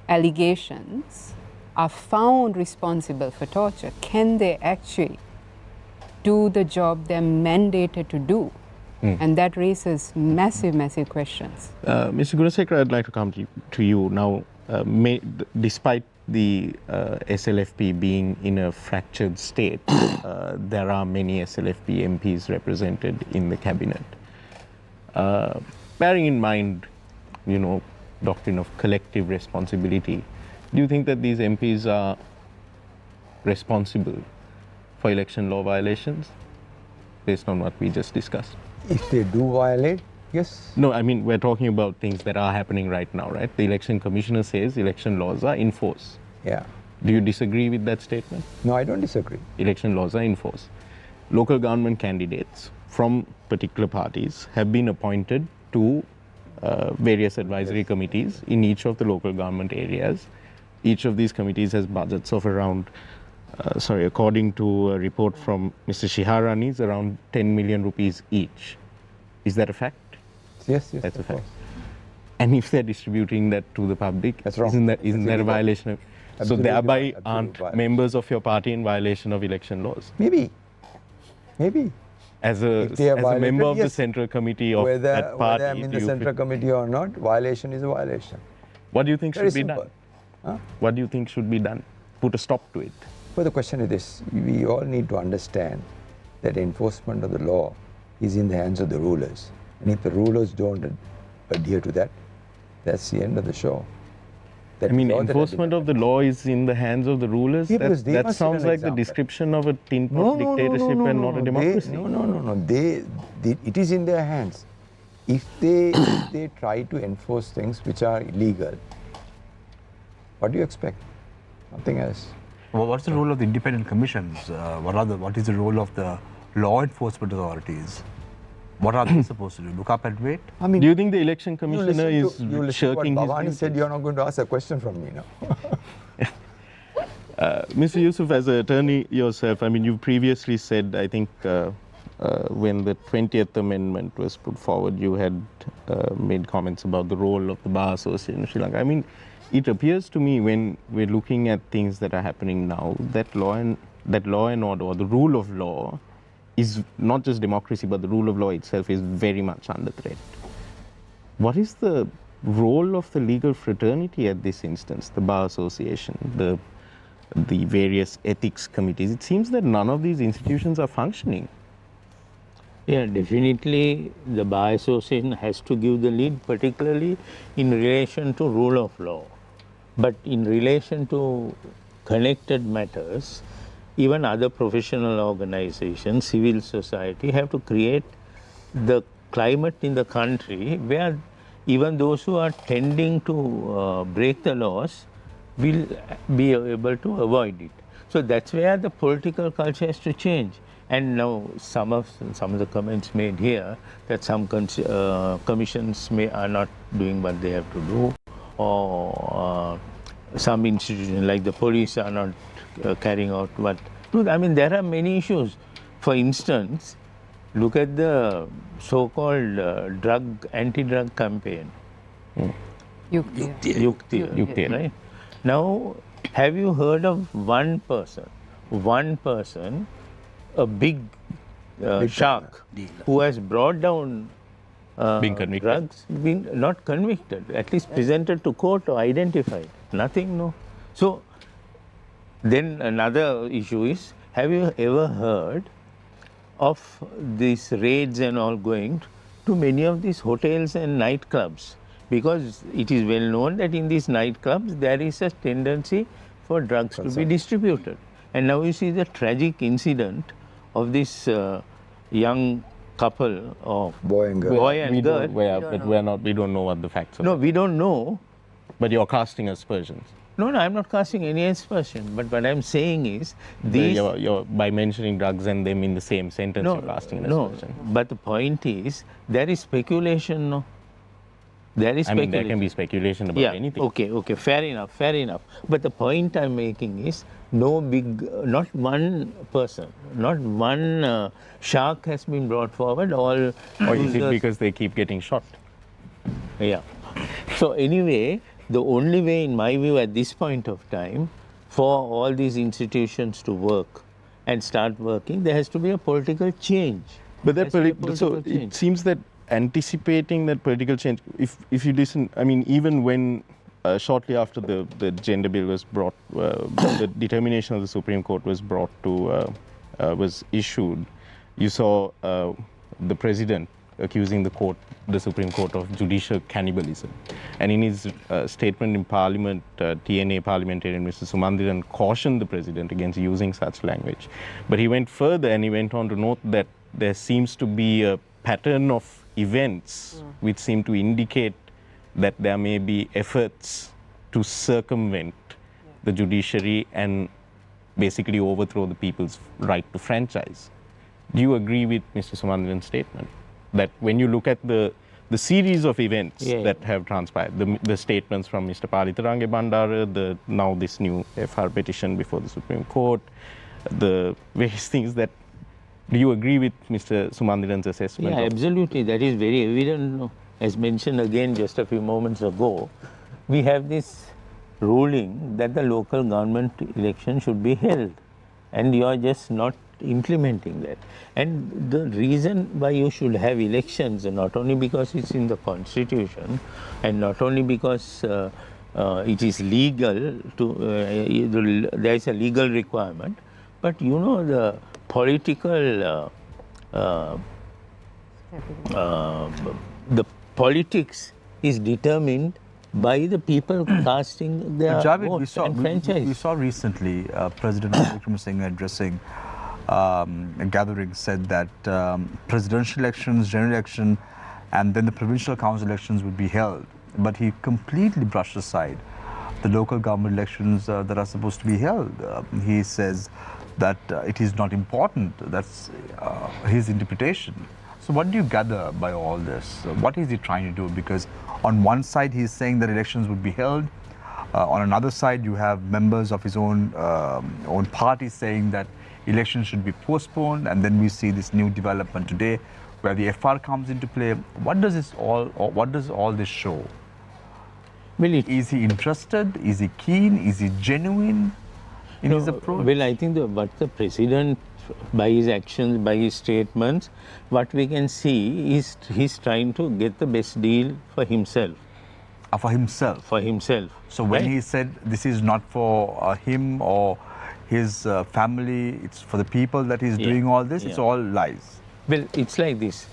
allegations, are found responsible for torture, can they actually do the job they're mandated to do? And that raises massive, massive questions. Mr. Gunasekara, I'd like to come to you now. Despite the SLFP being in a fractured state, there are many SLFP MPs represented in the cabinet. Bearing in mind, doctrine of collective responsibility, do you think that these MPs are responsible for election law violations based on what we just discussed? If they do violate, yes. No, I mean, we're talking about things that are happening right now, right? The election commissioner says election laws are in force. Yeah. Do you disagree with that statement? No, I don't disagree. Election laws are in force. Local government candidates from particular parties have been appointed to various advisory committees in each of the local government areas. Each of these committees has budgets of around, according to a report from Mr. Shiharani's, around 10 million rupees each. Is that a fact? Yes, That's a fact. And if they're distributing that to the public, that's wrong. Isn't that a violation of... Absolutely so thereby right. aren't Violation. members of your party in violation of election laws? Maybe. As a member of the central committee of that party, whether I'm in the central committee or not, violation is a violation. What do you think Very should be simple. done? What do you think should be done? Put a stop to it. But the question is this, we all need to understand that enforcement of the law is in the hands of the rulers. And if the rulers don't adhere to that, that's the end of the show. That I mean, is all that enforcement of the law is in the hands of the rulers? Yeah, because they that must set sounds an like the example. description of a tin pot dictatorship and not a democracy. It is in their hands. If they try to enforce things which are illegal, what do you expect? Nothing else. Well, what's the role of the independent commissions? What is the role of the law enforcement authorities? What are they supposed to do? Look up and wait? I mean, Do you think the election commissioner is you shirking what his Bhavani duties? said, you're not going to ask a question from me now. Mr. Yusuf, as an attorney yourself, I mean, you previously said, I think, when the 20th Amendment was put forward, you had made comments about the role of the Bar Association in Sri Lanka. I mean, it appears to me when we're looking at things that are happening now, that law and order, or the rule of law, is not just democracy, but the rule of law itself is very much under threat. What is the role of the legal fraternity at this instance, the Bar Association, the various ethics committees? It seems that none of these institutions are functioning. Yeah, definitely the Bar Association has to give the lead, particularly in relation to rule of law. But in relation to connected matters, even other professional organizations, civil society have to create the climate in the country where even those who are tending to break the laws will be able to avoid it. So that's where the political culture has to change. And now some of the comments made here that some commissions are not doing what they have to do, or some institutions like the police are not carrying out what. I mean, there are many issues. For instance, look at the so-called anti-drug campaign. Yukti, right? Now, have you heard of one person, a big shark who has brought down Being convicted. drugs, not convicted, at least presented to court or identified? Nothing, no. So, then another issue is, have you ever heard of these raids and all going to many of these hotels and nightclubs? Because it is well known that in these nightclubs there is a tendency for drugs to be distributed. And now you see the tragic incident of this young couple of Boy and girl. We don't know what the facts are. No, we don't know. But you're casting aspersions. No, I'm not casting any aspersion. But what I'm saying is, these. You're by mentioning drugs and them in the same sentence, you're casting an aspersion. But the point is, there is speculation, no? There is speculation. There can be speculation about anything. Okay, fair enough. But the point I'm making is, not one person, not one shark has been brought forward. Or is it because they keep getting shot? Yeah. So anyway, the only way, in my view, at this point of time, for all these institutions to work and start working, there has to be a political change. But it seems that anticipating that political change, if you listen, I mean, even when shortly after the gender bill was brought, the determination of the Supreme Court was was issued, you saw the president accusing the Supreme Court of judicial cannibalism. And in his statement in Parliament, TNA parliamentarian Mr. Sumandiran cautioned the president against using such language. But he went further and he went on to note that there seems to be a pattern of events which seem to indicate that there may be efforts to circumvent the judiciary and basically overthrow the people's right to franchise. Do you agree with Mr. Sumandiran's statement? That when you look at the series of events that have transpired, the statements from Mr. Palitharange Bandara, now this new FR petition before the Supreme Court, the various things that, do you agree with Mr. Sumandiran's assessment? Yeah, absolutely. That is very evident. As mentioned again just a few moments ago, we have this ruling that the local government election should be held, and you are just not implementing that. And the reason why you should have elections, not only because it's in the constitution, and not only because it is legal to, there is a legal requirement, but you know the political, the politics is determined by the people casting their Javed, votes and franchise. we saw recently President Vikram Singh addressing a gathering said that presidential elections, general election, and then the provincial council elections would be held. But he completely brushed aside the local government elections that are supposed to be held. He says that it is not important. That's his interpretation. So what do you gather by all this? What is he trying to do? Because on one side he's saying that elections would be held. On another side you have members of his own party saying that elections should be postponed, and then we see this new development today where the FR comes into play. What does all this show? Well, is he interested? Is he keen? Is he genuine in his approach? Well, I think what the president, by his actions, by his statements, what we can see is he's trying to get the best deal for himself. For himself? For himself. So when he said this is not for him or his family, it's for the people that he's doing all this, it's all lies. Well, it's like this.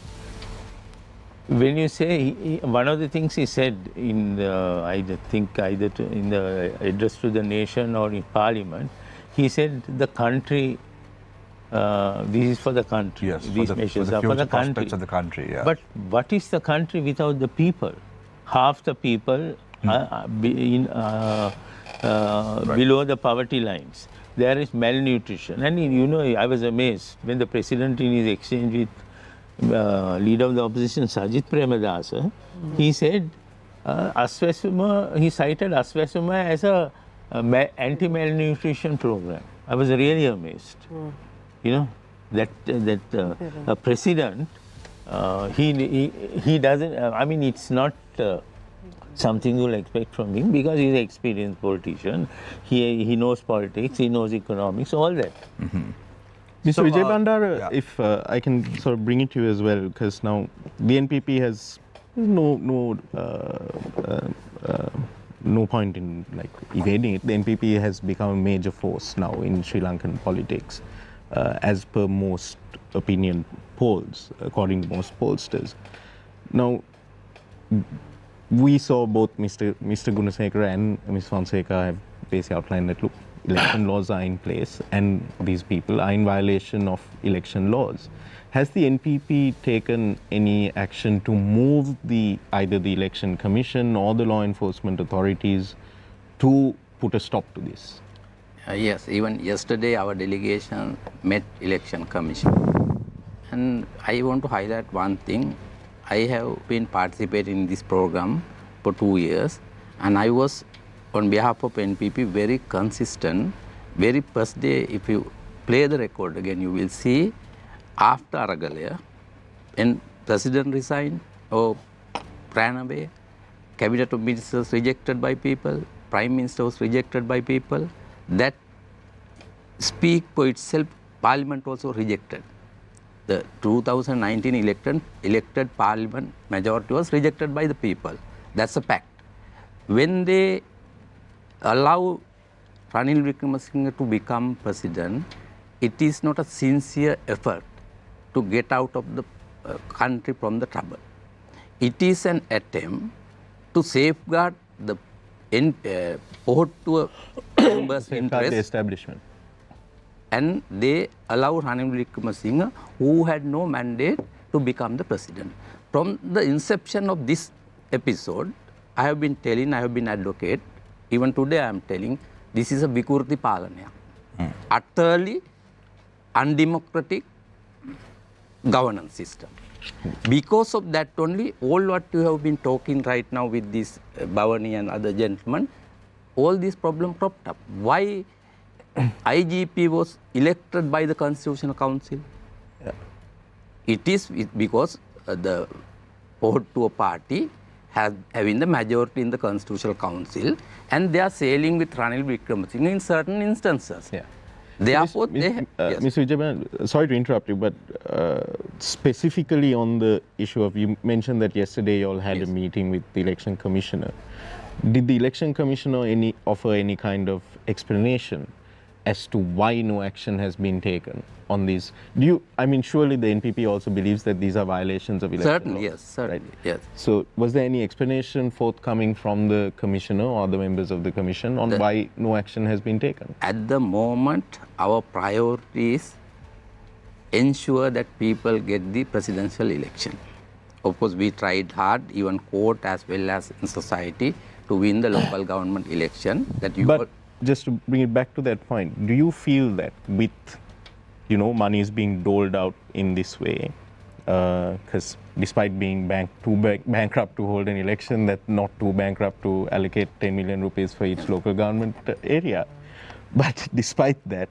When you say, one of the things he said in the, I think either in the address to the nation or in parliament, he said the country, this is for the country. Yes, these measures are for the country. Of the country, yeah. But what is the country without the people? Half the people are below the poverty lines. There is malnutrition. And you know, I was amazed when the president in his exchange with leader of the opposition, Sajith Premadasa, he said, he cited Aswesuma as a anti-malnutrition program. I was really amazed. You know, that a president, he doesn't, I mean, it's not something you'll expect from him because he's an experienced politician. He knows politics, he knows economics, all that. Mr. Vijay Bandara, if I can sort of bring it to you as well, because now the NPP has no point in like evading it. The NPP has become a major force now in Sri Lankan politics, as per most opinion polls, according to most pollsters. Now, we saw both Mr. Gunasekara and Ms. Fonseca have basically outlined that, look, election laws are in place and these people are in violation of election laws. Has the NPP taken any action to move either the election commission or the law enforcement authorities to put a stop to this? Yes, even yesterday our delegation met election commission. And I want to highlight one thing. I have been participating in this program for 2 years, and I was, on behalf of NPP, very consistent. Very first day, if you play the record again, you will see after Aragalaya, when President resigned or ran away, Cabinet of Ministers rejected by people, Prime Minister was rejected by people, that speak for itself, Parliament also rejected. The 2019 elected Parliament majority was rejected by the people. That's a fact. When they allow Ranil Wickremesinghe to become president, it is not a sincere effort to get out of the country from the trouble. It is an attempt to safeguard the Pohottuwa members' interest. The establishment. And they allow Ranil Wickremesinghe, who had no mandate, to become the president. From the inception of this episode, I have been telling, I have been advocate, even today I am telling, this is a Vikurti Palanya. Utterly undemocratic governance system. Because of that only, all what you have been talking right now with this Bhavani and other gentlemen, all these problems cropped up. Why IGP was elected by the Constitutional Council? Yeah. It is because the Pohottuwa party having the majority in the Constitutional Council, and they are sailing with Ranil Wickremesinghe in certain instances. Yeah. Therefore, Mr. yes. Mr. Vijay, sorry to interrupt you, but specifically on the issue of, you mentioned that yesterday you all had a meeting with the election commissioner. Did the election commissioner offer any kind of explanation as to why no action has been taken on these? Surely the NPP also believes that these are violations of election Certainly, law, yes, certainly, right? yes. So was there any explanation forthcoming from the commissioner or the members of the commission on why no action has been taken? At the moment, our priority is ensure that people get the presidential election. Of course, we tried hard, even court as well as in society, to win the local government election. But just to bring it back to that point, do you feel that with money is being doled out in this way, because despite being too bankrupt to hold an election, that's not too bankrupt to allocate 10 million rupees for each local government area. But despite that,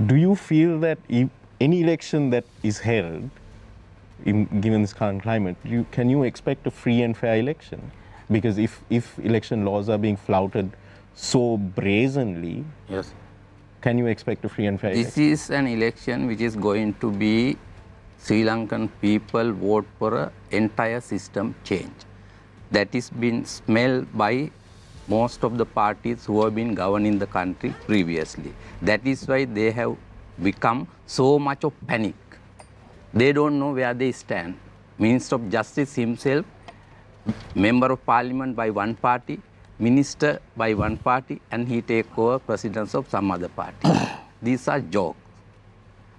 do you feel that if any election that is held, given this current climate, can you expect a free and fair election? Because if election laws are being flouted so brazenly, yes, can you expect a free and fair election? This is an election which is going to be Sri Lankan people vote for an entire system change. That is been smelled by most of the parties who have been governing the country previously. That is why they have become so much of panic. They don't know where they stand. Minister of Justice himself, member of parliament by one party, minister by one party, and he take over presidents of some other party. These are jokes.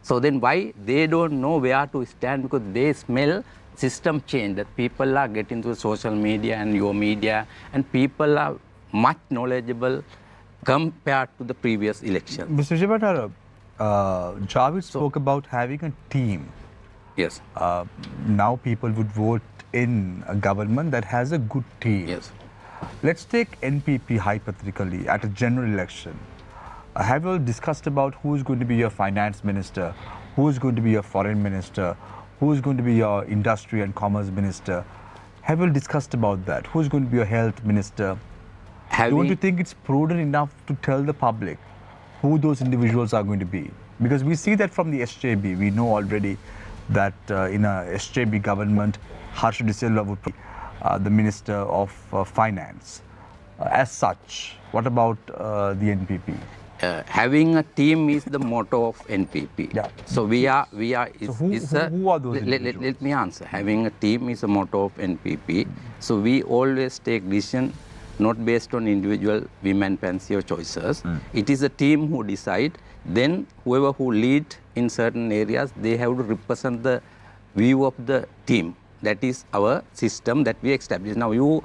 So then why they don't know where to stand? Because they smell system change, that people are getting to social media and your media, and people are much knowledgeable compared to the previous election. Mr. Jibandara, Javed spoke about having a team. Yes. Now people would vote in a government that has a good team. Yes. Let's take NPP hypothetically at a general election. Have you all discussed about who is going to be your finance minister, who is going to be your foreign minister, who is going to be your industry and commerce minister? Have you all discussed about that? Who is going to be your health minister? Don't you think it's prudent enough to tell the public who those individuals are going to be? Because we see that from the SJB. We know already that in a SJB government, Harsha De Silva would be the Minister of Finance. As such, what about the NPP? Having a team is the motto of NPP. Yeah. So who are those individuals? Let me answer. Having a team is a motto of NPP. So we always take decision not based on individual women fancy or choices. It is a team who decide. Then whoever who lead in certain areas, they have to represent the view of the team. That is our system that we establish. Now you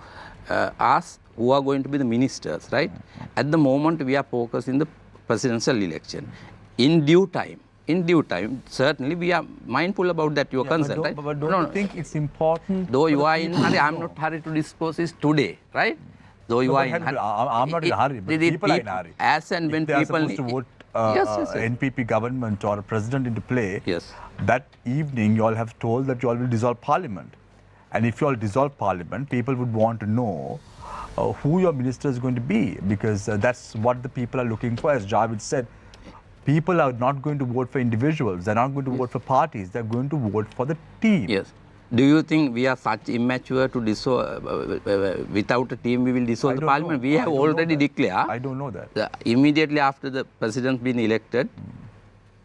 ask who are going to be the ministers, right? At the moment we are focused in the presidential election. In due time, certainly we are mindful about that your concern, right? But don't you think it's important? Though you are in hurry, I am not hurry to disclose this today, right? Though you are in hurry. I'm not in a hurry, but people are in a hurry. As and when they are people supposed to vote NPP government or a president into play, yes, that evening you all have told that you all will dissolve parliament. And if you all dissolve parliament, people would want to know who your minister is going to be, because that's what the people are looking for. As Javed said, people are not going to vote for individuals. They're not going to vote for parties. They're going to vote for the team. Yes. Do you think we are such immature to dissolve, without a team we will dissolve the parliament? We have already declared. I don't know that. Immediately after the president been elected,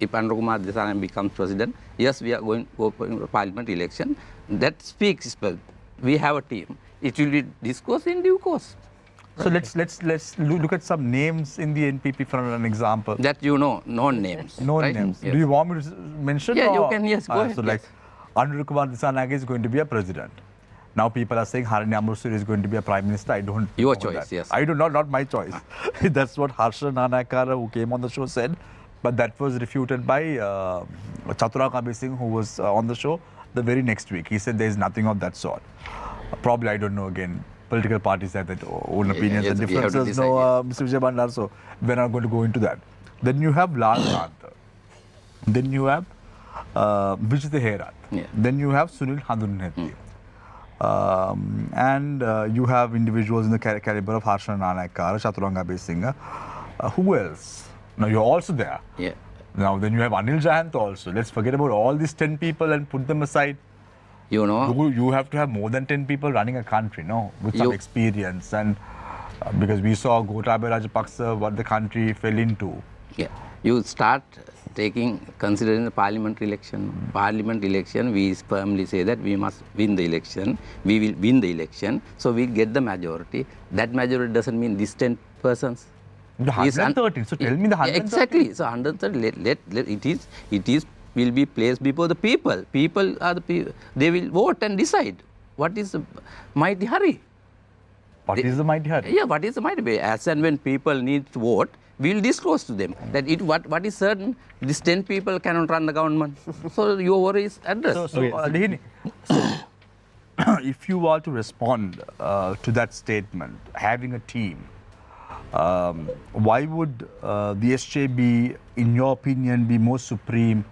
if Anurakumar Desalegn becomes president, yes, we are going to go for parliament election. That speaks, we have a team. It will be discussed in due course. So let's look at some names in the NPP for an example. That you know, no names. No right? names. Yes. Do you want me to mention? Yeah, or? you can, yes, go ahead. So like Anurakumar Desalegn is going to be a president. Now people are saying Harini Amritsar is going to be a prime minister. I don't Your know choice, that. yes. I do not my choice. That's what Harsha Nanakara, who came on the show, said. But that was refuted by Chaturanga Singh, who was on the show the very next week. He said there is nothing of that sort. Probably, I don't know, again, political parties have their own opinions and differences. Mr. Vijay, so we're not going to go into that. Then you have Lal Kanta. Then you have Vijay Herat. Yeah. Then you have Sunil Handunnetti. And you have individuals in the caliber of Harsha Nanakara, Chaturanga Singh. Who else? Now you're also there. Yeah. Now then you have Anil Jayant also. Let's forget about all these 10 people and put them aside. You know, You have to have more than 10 people running a country, no, with some experience, and because we saw Gotabaya Rajapaksa, what the country fell into. yeah, you start considering the parliamentary election. Parliament election, we firmly say that we must win the election. We will win the election, so we get the majority. That majority doesn't mean these 10 persons. The 130. So tell me the 130. Exactly. So 130. It is will be placed before the people. People are the people. They will vote and decide. What is the mighty hurry? What is the mighty hurry? Yeah, what is the mighty hurry? As and when people need to vote, we will disclose to them that what is certain, these 10 people cannot run the government. So your worry is addressed. Lehini, if you were to respond to that statement, having a team, why would the SJB, in your opinion, be more supreme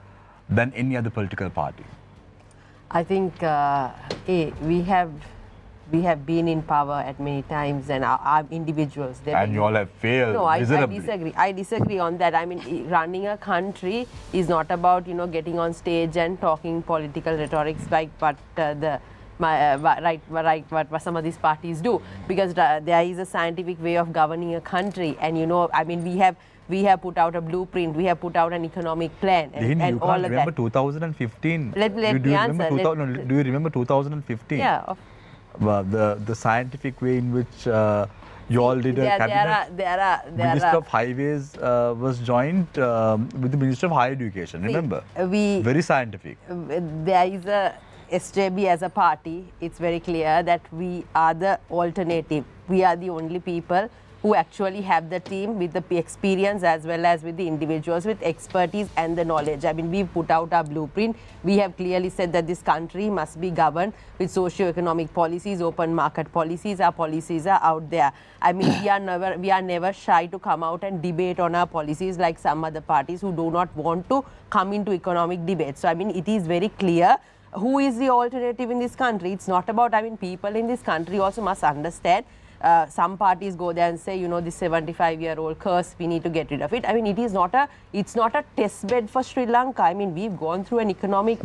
than any other political party? I think we have been in power at many times, and our individuals. And you all have failed miserably. I disagree. I disagree on that. I mean, running a country is not about getting on stage and talking political rhetorics like what what some of these parties do, because there is a scientific way of governing a country, and I mean, we have put out a blueprint, we have put out an economic plan, and all of that. Remember 2015? Let me answer. Do you remember 2015? Yeah. The scientific way in which you all did a cabinet. Minister of Highways was joined with the Minister of Higher Education. Remember? Very scientific. There is a SJB as a party. It's very clear that we are the alternative. We are the only people who actually have the team with the experience as well as with the individuals with expertise and the knowledge. I mean, we've put out our blueprint. We have clearly said that this country must be governed with socio-economic policies, open market policies. Our policies are out there. I mean, we are never shy to come out and debate on our policies like some other parties who do not want to come into economic debate. So, I mean, it is very clear who is the alternative in this country. It's not about, I mean, people in this country also must understand. Some parties go there and say, this 75-year-old curse, we need to get rid of it. I mean, it's not a test bed for Sri Lanka. I mean, we've gone through an economic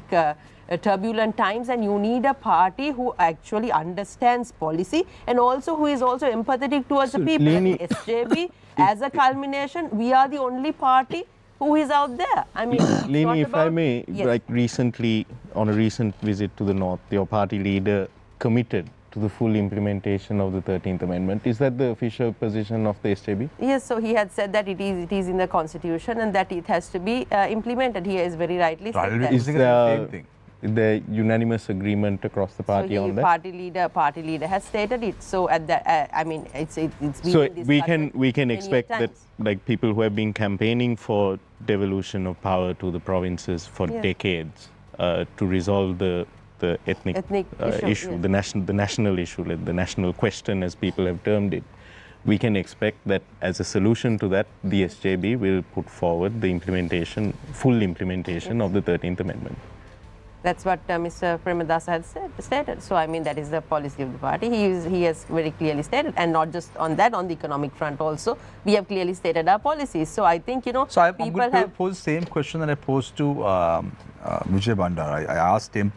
turbulent times, and you need a party who actually understands policy and also who is also empathetic towards the people. SJB, as a culmination, we are the only party who is out there. I mean, Leni, if I may, yes. like recently, on a recent visit to the North, your party leader committed to the full implementation of the 13th Amendment. Is that the official position of the SJB? Yes, so he had said that it is in the Constitution and that it has to be implemented. He has very rightly said that. Is there unanimous agreement across the party on that? Party leader has stated it. So at that, I mean, it's been so we can expect that, like, people who have been campaigning for devolution of power to the provinces for decades to resolve the ethnic issue, the national issue, like the national question, as people have termed it. We can expect that as a solution to that, the SJB will put forward the full implementation of the 13th Amendment. That's what Mr. Premadasa had stated. So, I mean, that is the policy of the party. He has very clearly stated, and not just on that, on the economic front also, we have clearly stated our policies. So, I think, So, I'm going to pose the same question that I posed to Vijay Bandar. I asked him,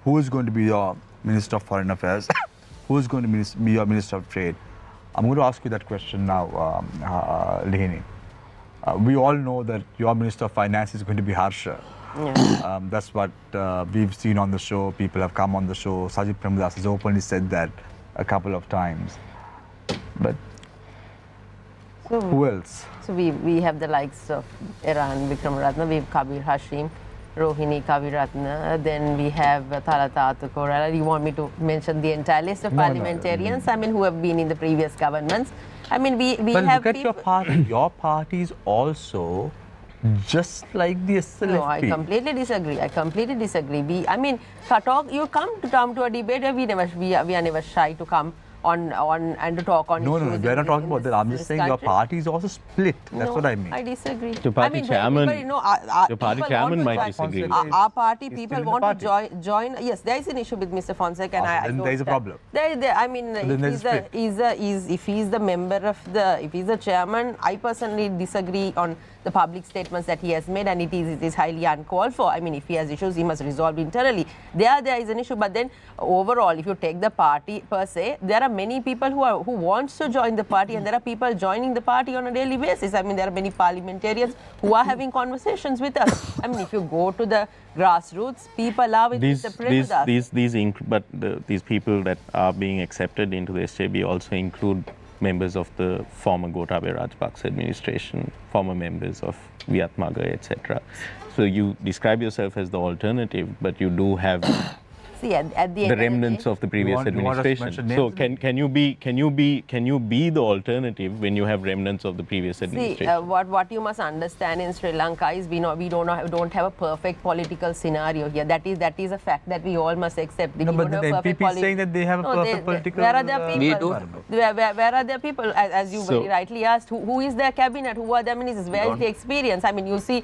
who is going to be your Minister of Foreign Affairs? Who is going to be your Minister of Trade? I'm going to ask you that question now, Lehini. We all know that your Minister of Finance is going to be Harsha. Yeah. That's what we've seen on the show. People have come on the show. Sajid Premadasa has openly said that a couple of times. But who else? So we have the likes of Iran, Vikram Ratna, we have Kabir Hashim, Rohini Kaviratna, then we have Thalata Atukorala. You want me to mention the entire list of parliamentarians, I mean, who have been in the previous governments? I mean, we but have look at your party. Your party is also just like the SLFP. No, I completely disagree. I mean, you come to a debate where we are never shy to come on and to talk on issues. No, we're not talking about that. I'm just saying your party is also split. That's what I mean. I disagree. Your party chairman, your party chairman might disagree. Our party, people want to join. Yes, there is an issue with Mr. Fonseca, and I then there is a problem. I mean, if he's the member of if he's the chairman, I personally disagree on the public statements that he has made, and it is highly uncalled for. I mean, if he has issues, he must resolve internally. There is an issue, but then overall, if you take the party per se, there are many people who wants to join the party, and there are people joining the party on a daily basis. I mean, there are many parliamentarians who are having conversations with us. I mean, if you go to the grassroots, people are with these us. These people that are being accepted into the SJB also include members of the former Gotabaya Rajapaksa administration, former members of Viatmaga, etc. So you describe yourself as the alternative, but you do have See, at the remnants of the previous administration. So can you be the alternative when you have remnants of the previous administration? See, what you must understand in Sri Lanka is we don't have a perfect political scenario here. That is a fact that we all must accept. No, but the NPP is saying that they have a perfect political. Where are their people? Where are their people? As you very rightly asked, who is their cabinet? Who are their ministers? Where is the experience? I mean, you see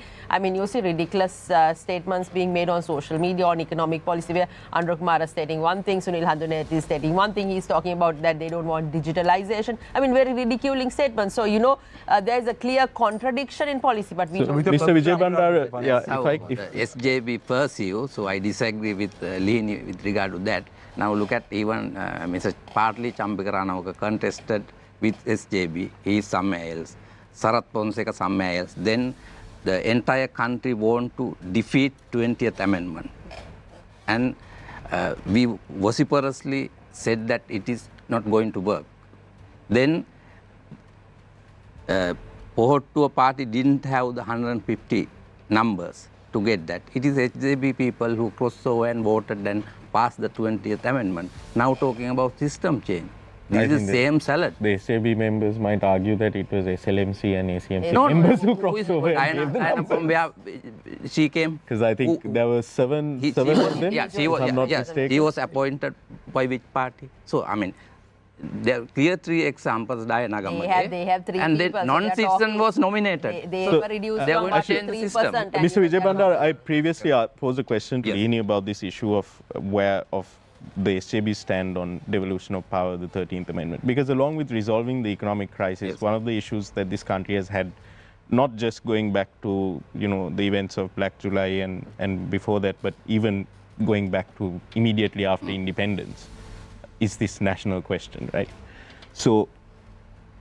ridiculous statements being made on social media on economic policy where Andhra Kumar is stating one thing, Sunil Handuneti is stating one thing. He's talking about that they don't want digitalization. I mean, very ridiculing statements. So, there is a clear contradiction in policy, but we don't. Mr. Vijay Bandara, SJB pursue, so I disagree with Lini with regard to that. Now look at even Mr. Partly Champikarana contested with SJB, he is somewhere else. Sarath Ponseca somewhere else. Then the entire country want to defeat 20th Amendment. And we vociferously said that it is not going to work. Then Pohottua party didn't have the 150 numbers to get that. It is SJB people who crossed over and voted and passed the 20th Amendment. Now talking about system change. This is the same salad. The SJB members might argue that it was SLMC and ACMC members who crossed over. Diana, from where she came? Because I think there were seven of them. Yeah, He was appointed by which party? So, I mean, there are clear 3 examples, Diana Gamade. They have 3 and people. then non-citizen was nominated. They were reduced from 3%. Mr. Vijay Bandara, I previously posed a question to Lini about this issue of the SJB stand on devolution of power, the 13th Amendment. Because along with resolving the economic crisis, one of the issues that this country has had, not just going back to the events of Black July and before that, but even going back to immediately after independence, is this national question, right? So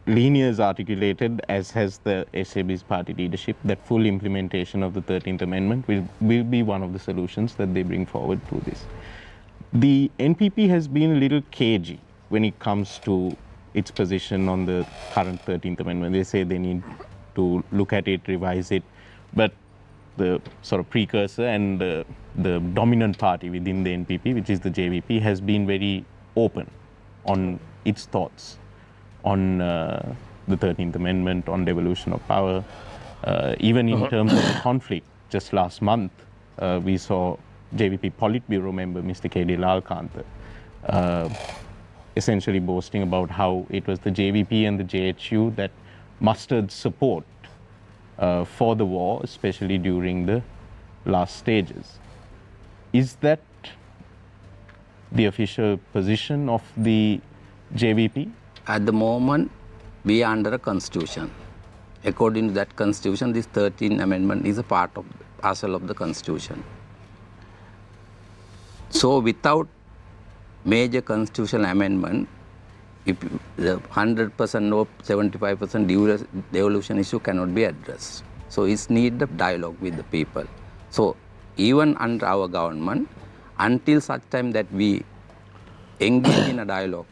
Lini has articulated, as has the SJB's party leadership, that full implementation of the 13th Amendment will be one of the solutions that they bring forward to this. The NPP has been a little cagey when it comes to its position on the current 13th Amendment. They say they need to look at it, revise it, but the sort of precursor and the dominant party within the NPP, which is the JVP, has been very open on its thoughts on the 13th Amendment, on devolution of power. Even in terms of the conflict, just last month, we saw JVP Politburo member Mr. K.D. Lalkantha essentially boasting about how it was the JVP and the JHU that mustered support for the war, especially during the last stages. Is that the official position of the JVP? At the moment, we are under a constitution. According to that constitution, this 13th Amendment is a part of parcel of the constitution. So without major constitutional amendment, if the 100% or 75% devolution issue cannot be addressed. So it's need the dialogue with the people. So even under our government, until such time that we engage in a dialogue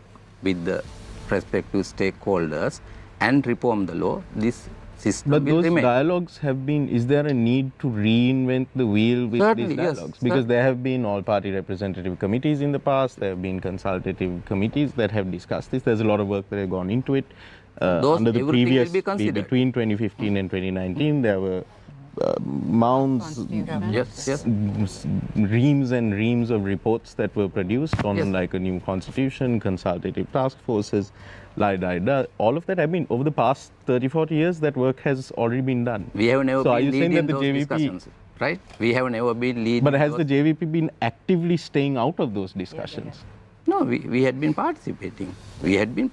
with the respective stakeholders and reform the law, this system but will those remain. Dialogues have been, is there a need to reinvent the wheel with Certainly, these yes, dialogues? Because there have been all-party representative committees in the past, there have been consultative committees that have discussed this. There's a lot of work that has gone into it. Under the previous, between 2015 and 2019, there were reams and reams of reports that were produced on like a new constitution, consultative task forces, all of that. I mean, over the past 30-40 years, that work has already been done. We have never been leading those JVP, discussions, right? We have never been leading. But has the JVP been actively staying out of those discussions? No, we had been participating. We didn't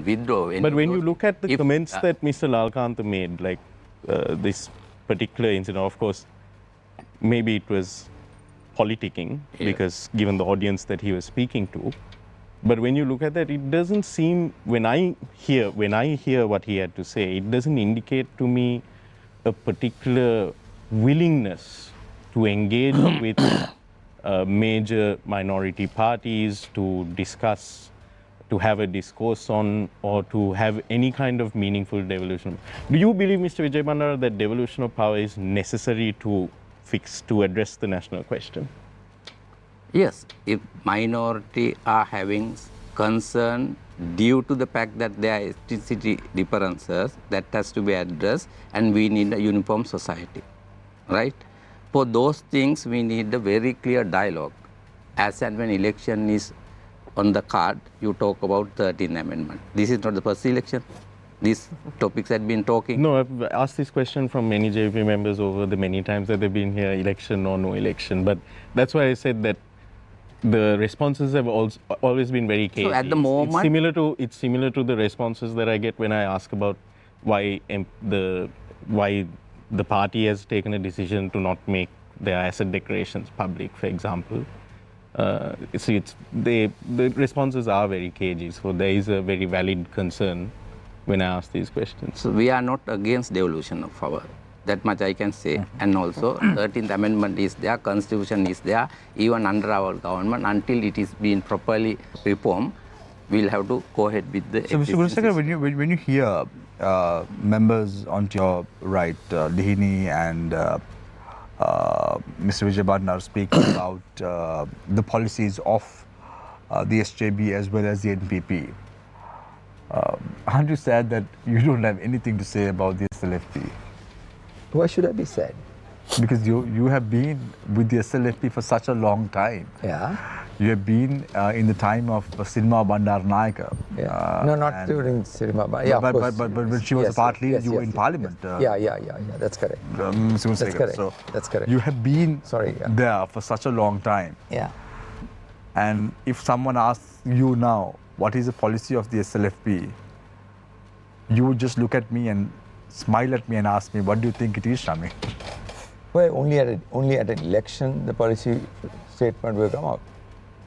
withdraw. But when you look at the comments that Mr. Lalkantha made, like this particular incident, of course, maybe it was politicking because given the audience that he was speaking to. But when you look at that, it doesn't seem, when I hear what he had to say, it doesn't indicate to me a particular willingness to engage with major minority parties to discuss, to have a discourse on, or to have any kind of meaningful devolution. Do you believe, Mr. Vijay Bandara, that devolution of power is necessary to address the national question? Yes, if minority are having concern due to the fact that there are ethnicity differences, that has to be addressed, and we need a uniform society, right? For those things, we need a very clear dialogue. As and when election is on the card, you talk about 13th Amendment. This is not the first election. These topics had been talking. No, I've asked this question from many JP members over the many times that they've been here, election or no election. But that's why I said that the responses have always been very cagey. So at the moment, it's similar to the responses that I get when I ask about why the party has taken a decision to not make their asset declarations public, for example. The responses are very cagey. So there is a very valid concern when I ask these questions. So we are not against devolution of power. That much I can say. And also, 13th Amendment is there, Constitution is there. Even under our government, until it is being properly reformed, we'll have to go ahead with the. So, Mr. Gunasekara, when you hear members on your right, Lihini and Mr. Vijay Bandara speaking about the policies of the SJB as well as the NPP, aren't you sad that you don't have anything to say about the SLFP? Why should I be sad? Because you have been with the SLFP for such a long time. Yeah. You have been in the time of Sinma Bandaranaike. Yeah. No, not during Sinma Bandaranaike. Yeah, but when she was a party leader, you were in Parliament. Yeah. That's correct. That's correct. So that's correct. You have been there for such a long time. Yeah. And if someone asks you now, what is the policy of the SLFP? You would just look at me and smile at me and ask me, what do you think it is, Shami? Well, only at an election, the policy statement will come out.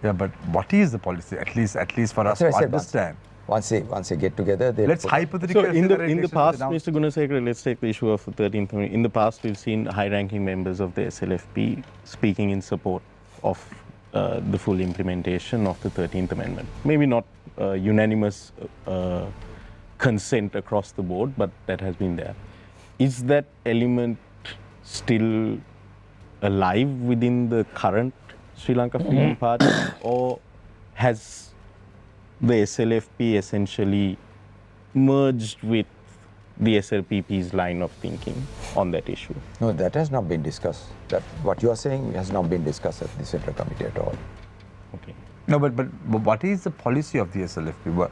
Yeah, but what is the policy? At least for us to understand. Once they get together, they. Let's hypothetically. So in the past, Mr. Gunasekara, let's take the issue of the 13th Amendment. In the past, we've seen high-ranking members of the SLFP speaking in support of the full implementation of the 13th Amendment. Maybe not unanimous consent across the board, but that has been there. Is that element still alive within the current Sri Lanka Freedom Party, or has the SLFP essentially merged with the SLPP's line of thinking on that issue? No, that has not been discussed. That what you are saying has not been discussed at the Central Committee at all. Okay. No, but what is the policy of the SLFP?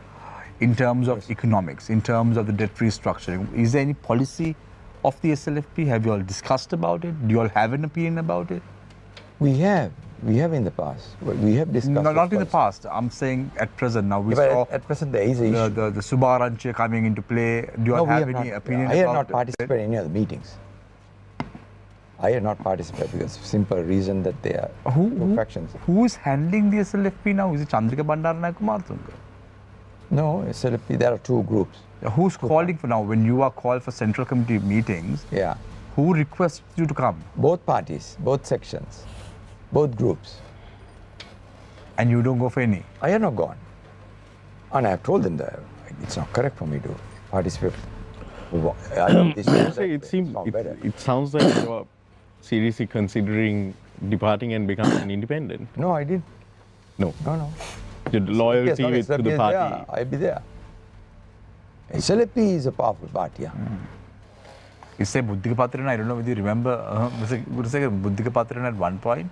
In terms of economics, in terms of the debt restructuring, is there any policy of the SLFP? Have you all discussed about it? Do you all have an opinion about it? We have in the past. We have discussed. No, not in the past. I'm saying at present. Now we saw at present there is an issue. The Subaranche coming into play. Do you all have any opinion? I have not participated in any of the meetings. I have not participated because simple reason that they are factions. Who is handling the SLFP now? Is it Chandrika Bandaranaike Kumarthunga? No, SLFP, there are two groups. Who's calling for now? When you are called for Central Committee meetings, who requests you to come? Both parties, both sections, both groups. And you don't go for any? I have not gone. And I have told them that it's not correct for me to participate. It sounds like you are seriously considering departing and becoming independent. No, I didn't. No. No. Your loyalty to the party. I'll be there. SLFP is a powerful party. You say Buddhika Patran, I don't know whether you remember, Buddhika Patran at one point,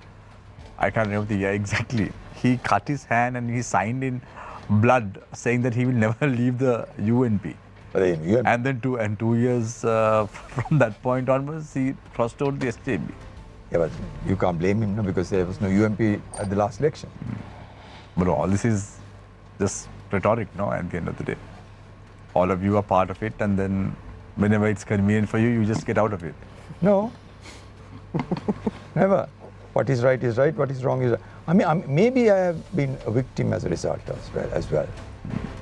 I can't remember the year exactly. He cut his hand and he signed in blood saying that he will never leave the UNP. And then 2 years from that point onwards, he crossed over the SJB. Yeah, but you can't blame him because there was no UNP at the last election. But all this is just rhetoric, no, at the end of the day. All of you are part of it, and then whenever it's convenient for you, you just get out of it. No, never. What is right, what is wrong is right. I mean, maybe I have been a victim as a result as well,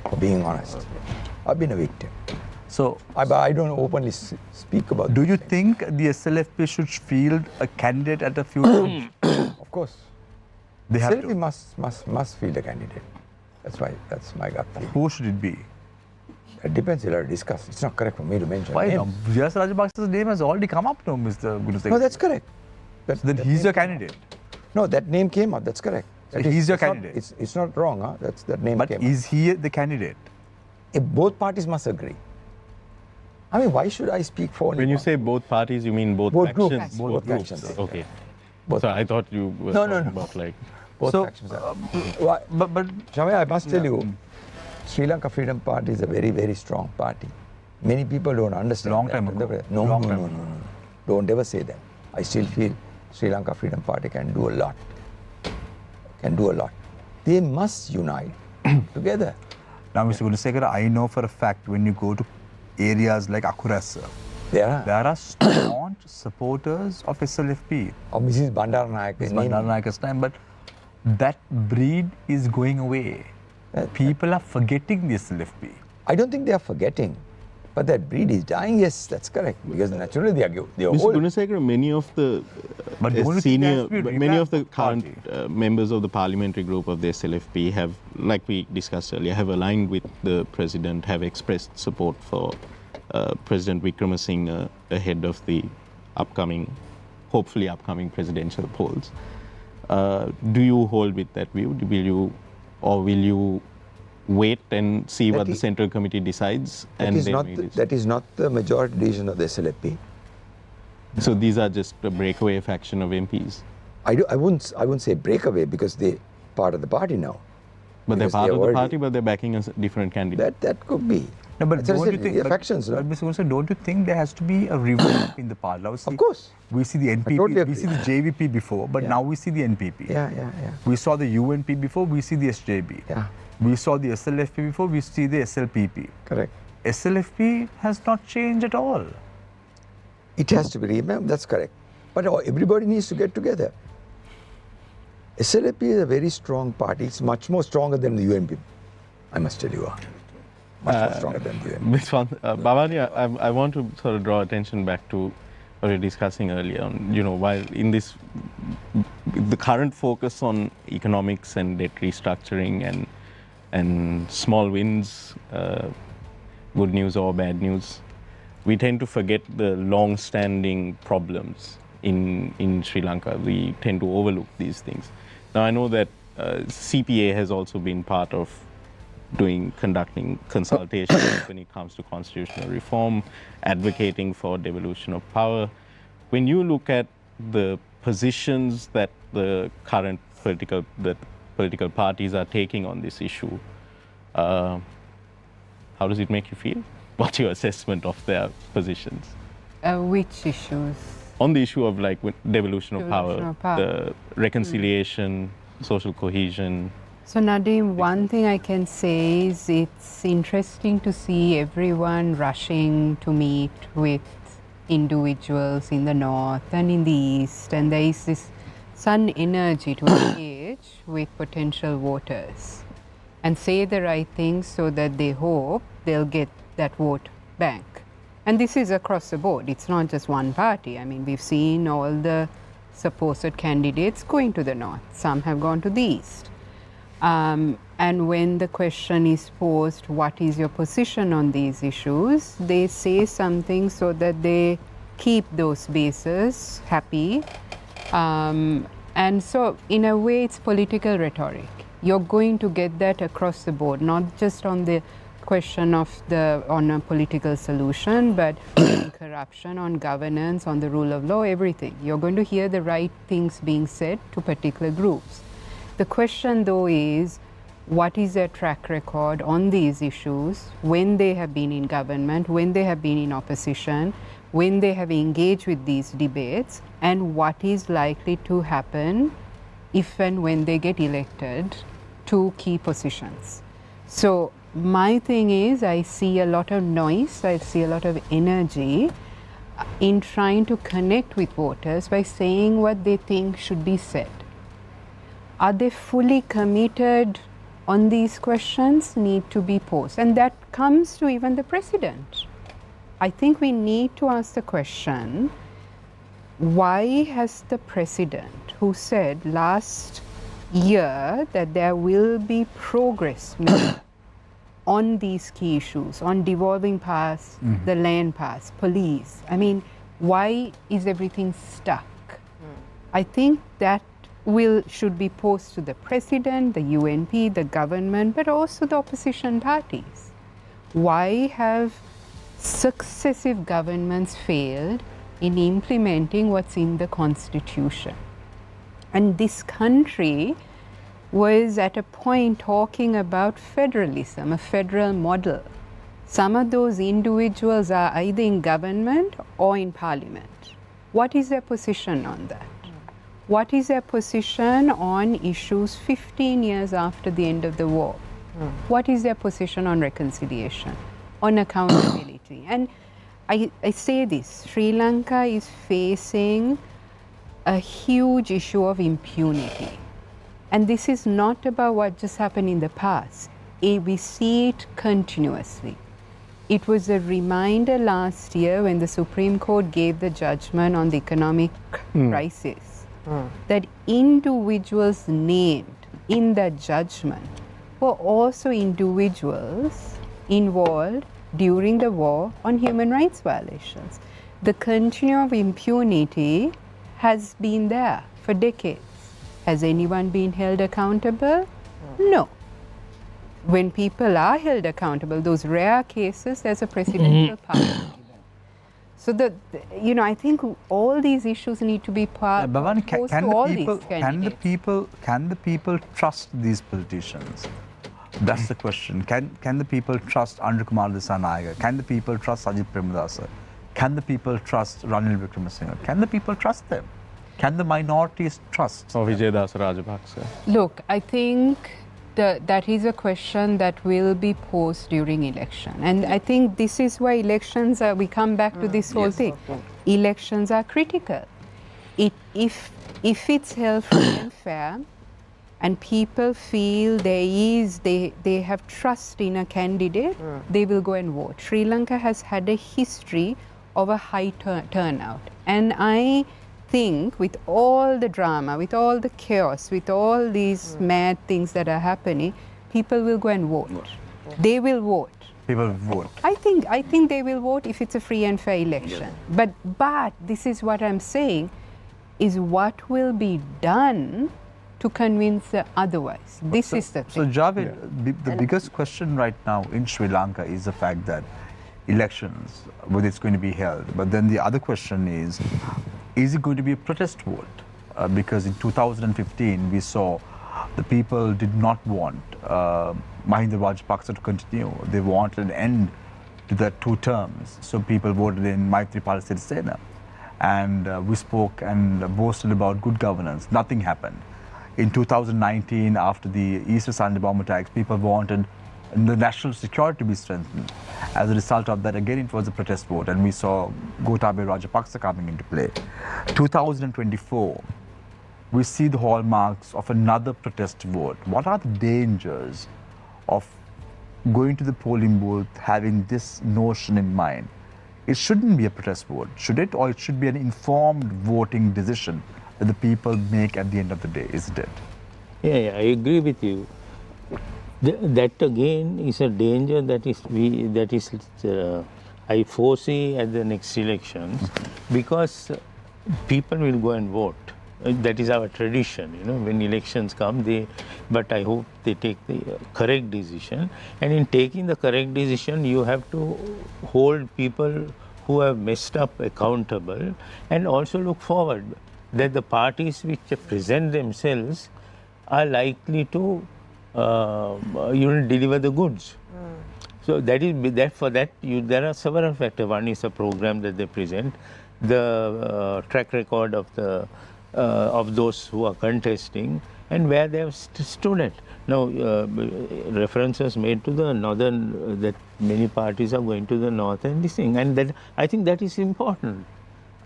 for being honest. I've been a victim. So, I don't openly speak about do you things. think the SLFP should field a candidate at a future? Of course. They have SLFP to. must field a candidate. That's my gut feeling. Who should it be? It depends. You'll have to discuss. It's not correct for me to mention Why? names. Sirasa Rajapaksa's name has already come up now, Mr. Gunasekara. No, that's correct. Then he's your candidate. No, that name came up. That's correct. So he's your it's not- candidate. It's not wrong. Huh? That name But came is he the candidate? up. If both parties must agree. I mean, why should I speak for only When you one? say both parties, you mean both Both factions? groups. Both groups. factions. Okay. Both So I thought you were No, talking no. about like. Both So, factions are. Why- But Shamaya, I must tell you, Sri Lanka Freedom Party is a very, very strong party. Many people don't understand Long that. time ago. No, Long no, time no, ago. no, no. Don't ever say that. I still feel Sri Lanka Freedom Party can do a lot. Can do a lot. They must unite together. now, Mr. Gunasekara, I know for a fact when you go to areas like Akurasa, There are. there are staunch supporters of SLFP. Or Mrs. Bandaranaike. It's Bandaranaike's time, but that breed is going away. People are forgetting the SLFP. I don't think they are forgetting. But that breed is dying, yes, that's correct. Because naturally they are Mr. old. Gunasekara, many of the But don't you think there has senior, to be a but many of the revamp current party? members of the parliamentary group of the SLFP have, like we discussed earlier, have aligned with the president, have expressed support for President Wickremesinghe ahead of the hopefully upcoming presidential polls. Do you hold with that view? Will you wait and see what the Central Committee decides? That is not the majority decision of the SLFP. So these are just a breakaway faction of MPs? I wouldn't say breakaway because they're part of the party now. But they're Because part they of the already- party, but they're backing a different candidate. That could be. No, but As I don't said, you think, they're but- factions, no? but Mr. Gunasekara, don't you think there has to be a revamp in the party? Now, see, Of course. We see the NPP, totally we agree. see the JVP before, but Yeah. now we see the NPP. Yeah. We saw the UNP before, we see the SJB. Yeah. We saw the SLFP before, we see the SLPP. Correct. SLFP has not changed at all. It has to be revamped, that's correct. But everybody needs to get together. SLFP is a very strong party. It's much more stronger than the UNP. I must tell you. Much more stronger than the UNP. Bhavani, I want to sort of draw attention back to what we were discussing earlier on, while in this, the current focus on economics and debt restructuring and small wins, good news or bad news, we tend to forget the long-standing problems in Sri Lanka. We tend to overlook these things. Now, I know that CPA has also been part of conducting consultations when it comes to constitutional reform, advocating for devolution of power. When you look at the positions that the current political parties are taking on this issue, how does it make you feel? What's your assessment of their positions? Which issues? On the issue of devolution of power, Devolution of power. the reconciliation, social cohesion. So Nadeem, one thing I can say is it's interesting to see everyone rushing to meet with individuals in the north and in the east, and there is this sudden energy to engage with potential voters and say the right things so that they hope they'll get that vote bank. And this is across the board. It's not just one party. I mean, we've seen all the supposed candidates going to the north. Some have gone to the east. And when the question is posed, what is your position on these issues, they say something so that they keep those bases happy. And so in a way it's political rhetoric. You're going to get that across the board, not just on the question of on a political solution, but on corruption, on governance, on the rule of law, everything. You're going to hear the right things being said to particular groups. The question though is, what is their track record on these issues when they have been in government, when they have been in opposition, when they have engaged with these debates, and what is likely to happen if and when they get elected two key positions. So my thing is, I see a lot of noise, I see a lot of energy in trying to connect with voters by saying what they think should be said. Are they fully committed on these questions? Need to be posed. And that comes to even the president. I think we need to ask the question, why has the president, who said last year that there will be progress made on these key issues, on devolving powers, the land pass, police, I mean, why is everything stuck? I think that should be posed to the president, the UNP, the government, but also the opposition parties. Why have successive governments failed in implementing what's in the Constitution? And this country was at a point talking about federalism, a federal model. Some of those individuals are either in government or in parliament. What is their position on that? What is their position on issues 15 years after the end of the war? What is their position on reconciliation, on accountability? And I say this, Sri Lanka is facing a huge issue of impunity. And this is not about what just happened in the past. We see it continuously. It was a reminder last year when the Supreme Court gave the judgment on the economic crisis that individuals named in that judgment were also individuals involved during the war on human rights violations. The continuum of impunity has been there for decades. Has anyone been held accountable? No. When people are held accountable, those rare cases, there's a presidential pardon. So I think all these issues need to be Bhavani, posed to all these candidates. Can the people trust these politicians? That's the question. Can the people trust Andrew Kumar Dissanayake? Can the people trust Sajid Premadasa? Can the people trust Ranil Wickremesinghe? Can the people trust them? Can the minorities trust? Or Vijaydas Rajapaksa? Look, I think that is a question that will be posed during election. And I think this is why elections we come back to this whole thing. Elections are critical. If it's held free and fair, and people feel they have trust in a candidate, they will go and vote. Sri Lanka has had a history of a high turnout. And I think with all the drama, with all the chaos, with all these mad things that are happening, people will go and vote. They will vote. People will vote. I think they will vote if it's a free and fair election. But this is what I'm saying, is what will be done to convince otherwise. This is the thing. So Javed, the biggest question right now in Sri Lanka is the fact that elections, whether it's going to be held, but then the other question is it going to be a protest vote? Because in 2015 we saw the people did not want Mahinda Rajapaksa to continue. They wanted an end to the 2 terms. So people voted in Maithripala Sirisena. And we spoke and boasted about good governance. Nothing happened. In 2019, after the Easter Sunday bomb attacks, people wanted the national security to be strengthened. As a result of that, again, it was a protest vote, and we saw Gotabaya Rajapaksa coming into play. 2024, we see the hallmarks of another protest vote. What are the dangers of going to the polling booth having this notion in mind? It shouldn't be a protest vote, should it? Or it should be an informed voting decision that the people make at the end of the day, isn't it? Yeah, I agree with you. That again is a danger that I foresee at the next elections, because people will go and vote. That is our tradition, when elections come, but I hope they take the correct decision. And in taking the correct decision, you have to hold people who have messed up accountable, and also look forward that the parties which present themselves are likely to deliver the goods. So there are several factors. One is the program that they present, the track record of the of those who are contesting and where they have stood at. Now, references made to the northern, that many parties are going to the north and this thing, and that I think that is important.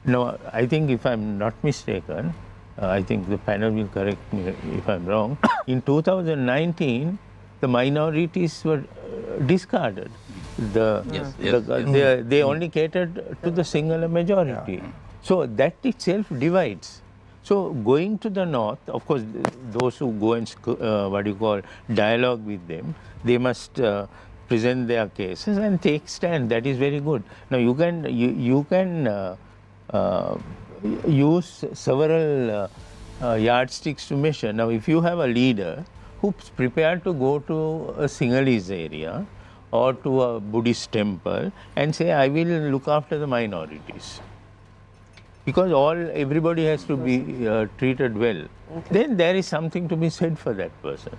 Now, I think if I'm not mistaken, I think the panel will correct me if I'm wrong, in 2019, the minorities were discarded. They only catered to the singular majority. Yeah. So that itself divides. So going to the north, of course, those who go and dialogue with them, they must present their cases and take stand. That is very good. Now you can use several yardsticks to measure. Now if you have a leader who's prepared to go to a Sinhalese area or to a Buddhist temple and say, I will look after the minorities, because everybody has to be treated well, then there is something to be said for that person,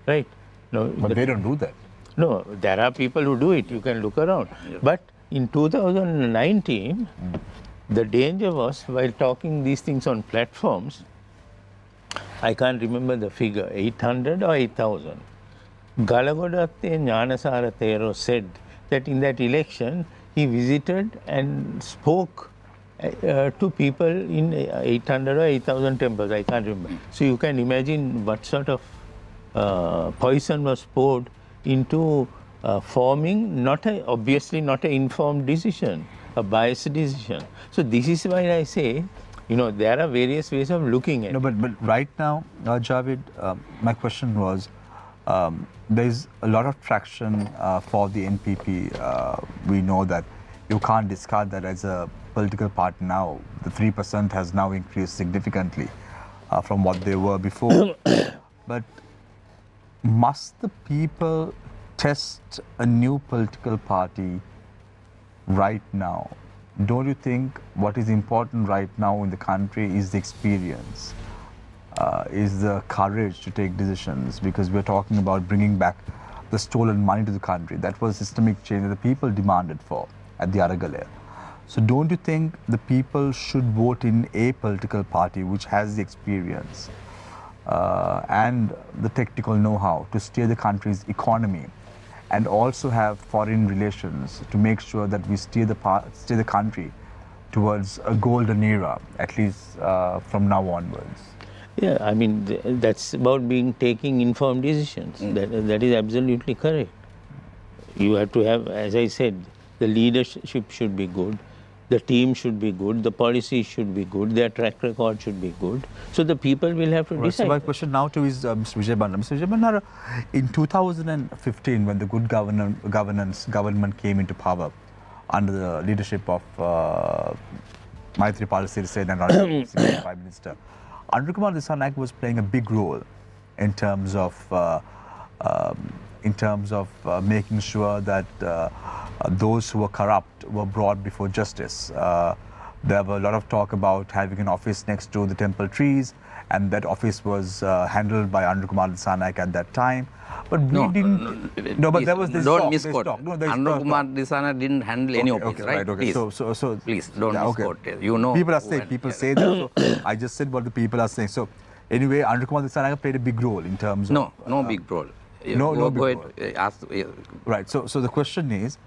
right? No, but they don't do that. No, there are people who do it. You can look around. Yeah. But in 2019, the danger was, while talking these things on platforms, I can't remember the figure, 800 or 8,000. Galagodatte Jnanasara Thero said that in that election, he visited and spoke to people in 800 or 8,000 temples, I can't remember. So you can imagine what sort of poison was poured into forming obviously not an informed decision, a biased decision. So this is why I say, there are various ways of looking at it. No, but right now, Javed, my question was, there is a lot of traction for the NPP. We know that you can't discard that as a political party now. The 3% has now increased significantly from what they were before. But must the people test a new political party right now? Don't you think what is important right now in the country is the experience, is the courage to take decisions? Because we're talking about bringing back the stolen money to the country. That was systemic change that the people demanded for at the Aragale. So don't you think the people should vote in a political party which has the experience and the technical know-how to steer the country's economy, and also have foreign relations to make sure that we steer the country towards a golden era, at least from now onwards? Yeah, I mean, that's about taking informed decisions. That is absolutely correct. You have to have, as I said, the leadership should be good, the team should be good, the policy should be good, their track record should be good. So the people will have to decide. So my question now to is Mr. Vijay Bandara. Mr. Vijay Bandara, in 2015, when the good government came into power under the leadership of Maithripala Sirisena and Prime Minister, Anurakumar Dissanayake was playing a big role in terms of making sure that those who were corrupt were brought before justice. There were a lot of talk about having an office next to the temple trees, and that office was handled by Anurakumar Dissanayake at that time. But we didn't. No, but there was this talk. Don't misquote. Anurakumar Dissanayake didn't handle any office, right? Okay. Please. So please don't misquote. You know. People are saying. People say that. So I just said what the people are saying. So anyway, Anurakumar Dissanayake played a big role in terms of. No big role. No big role. Ask, right. So the question is,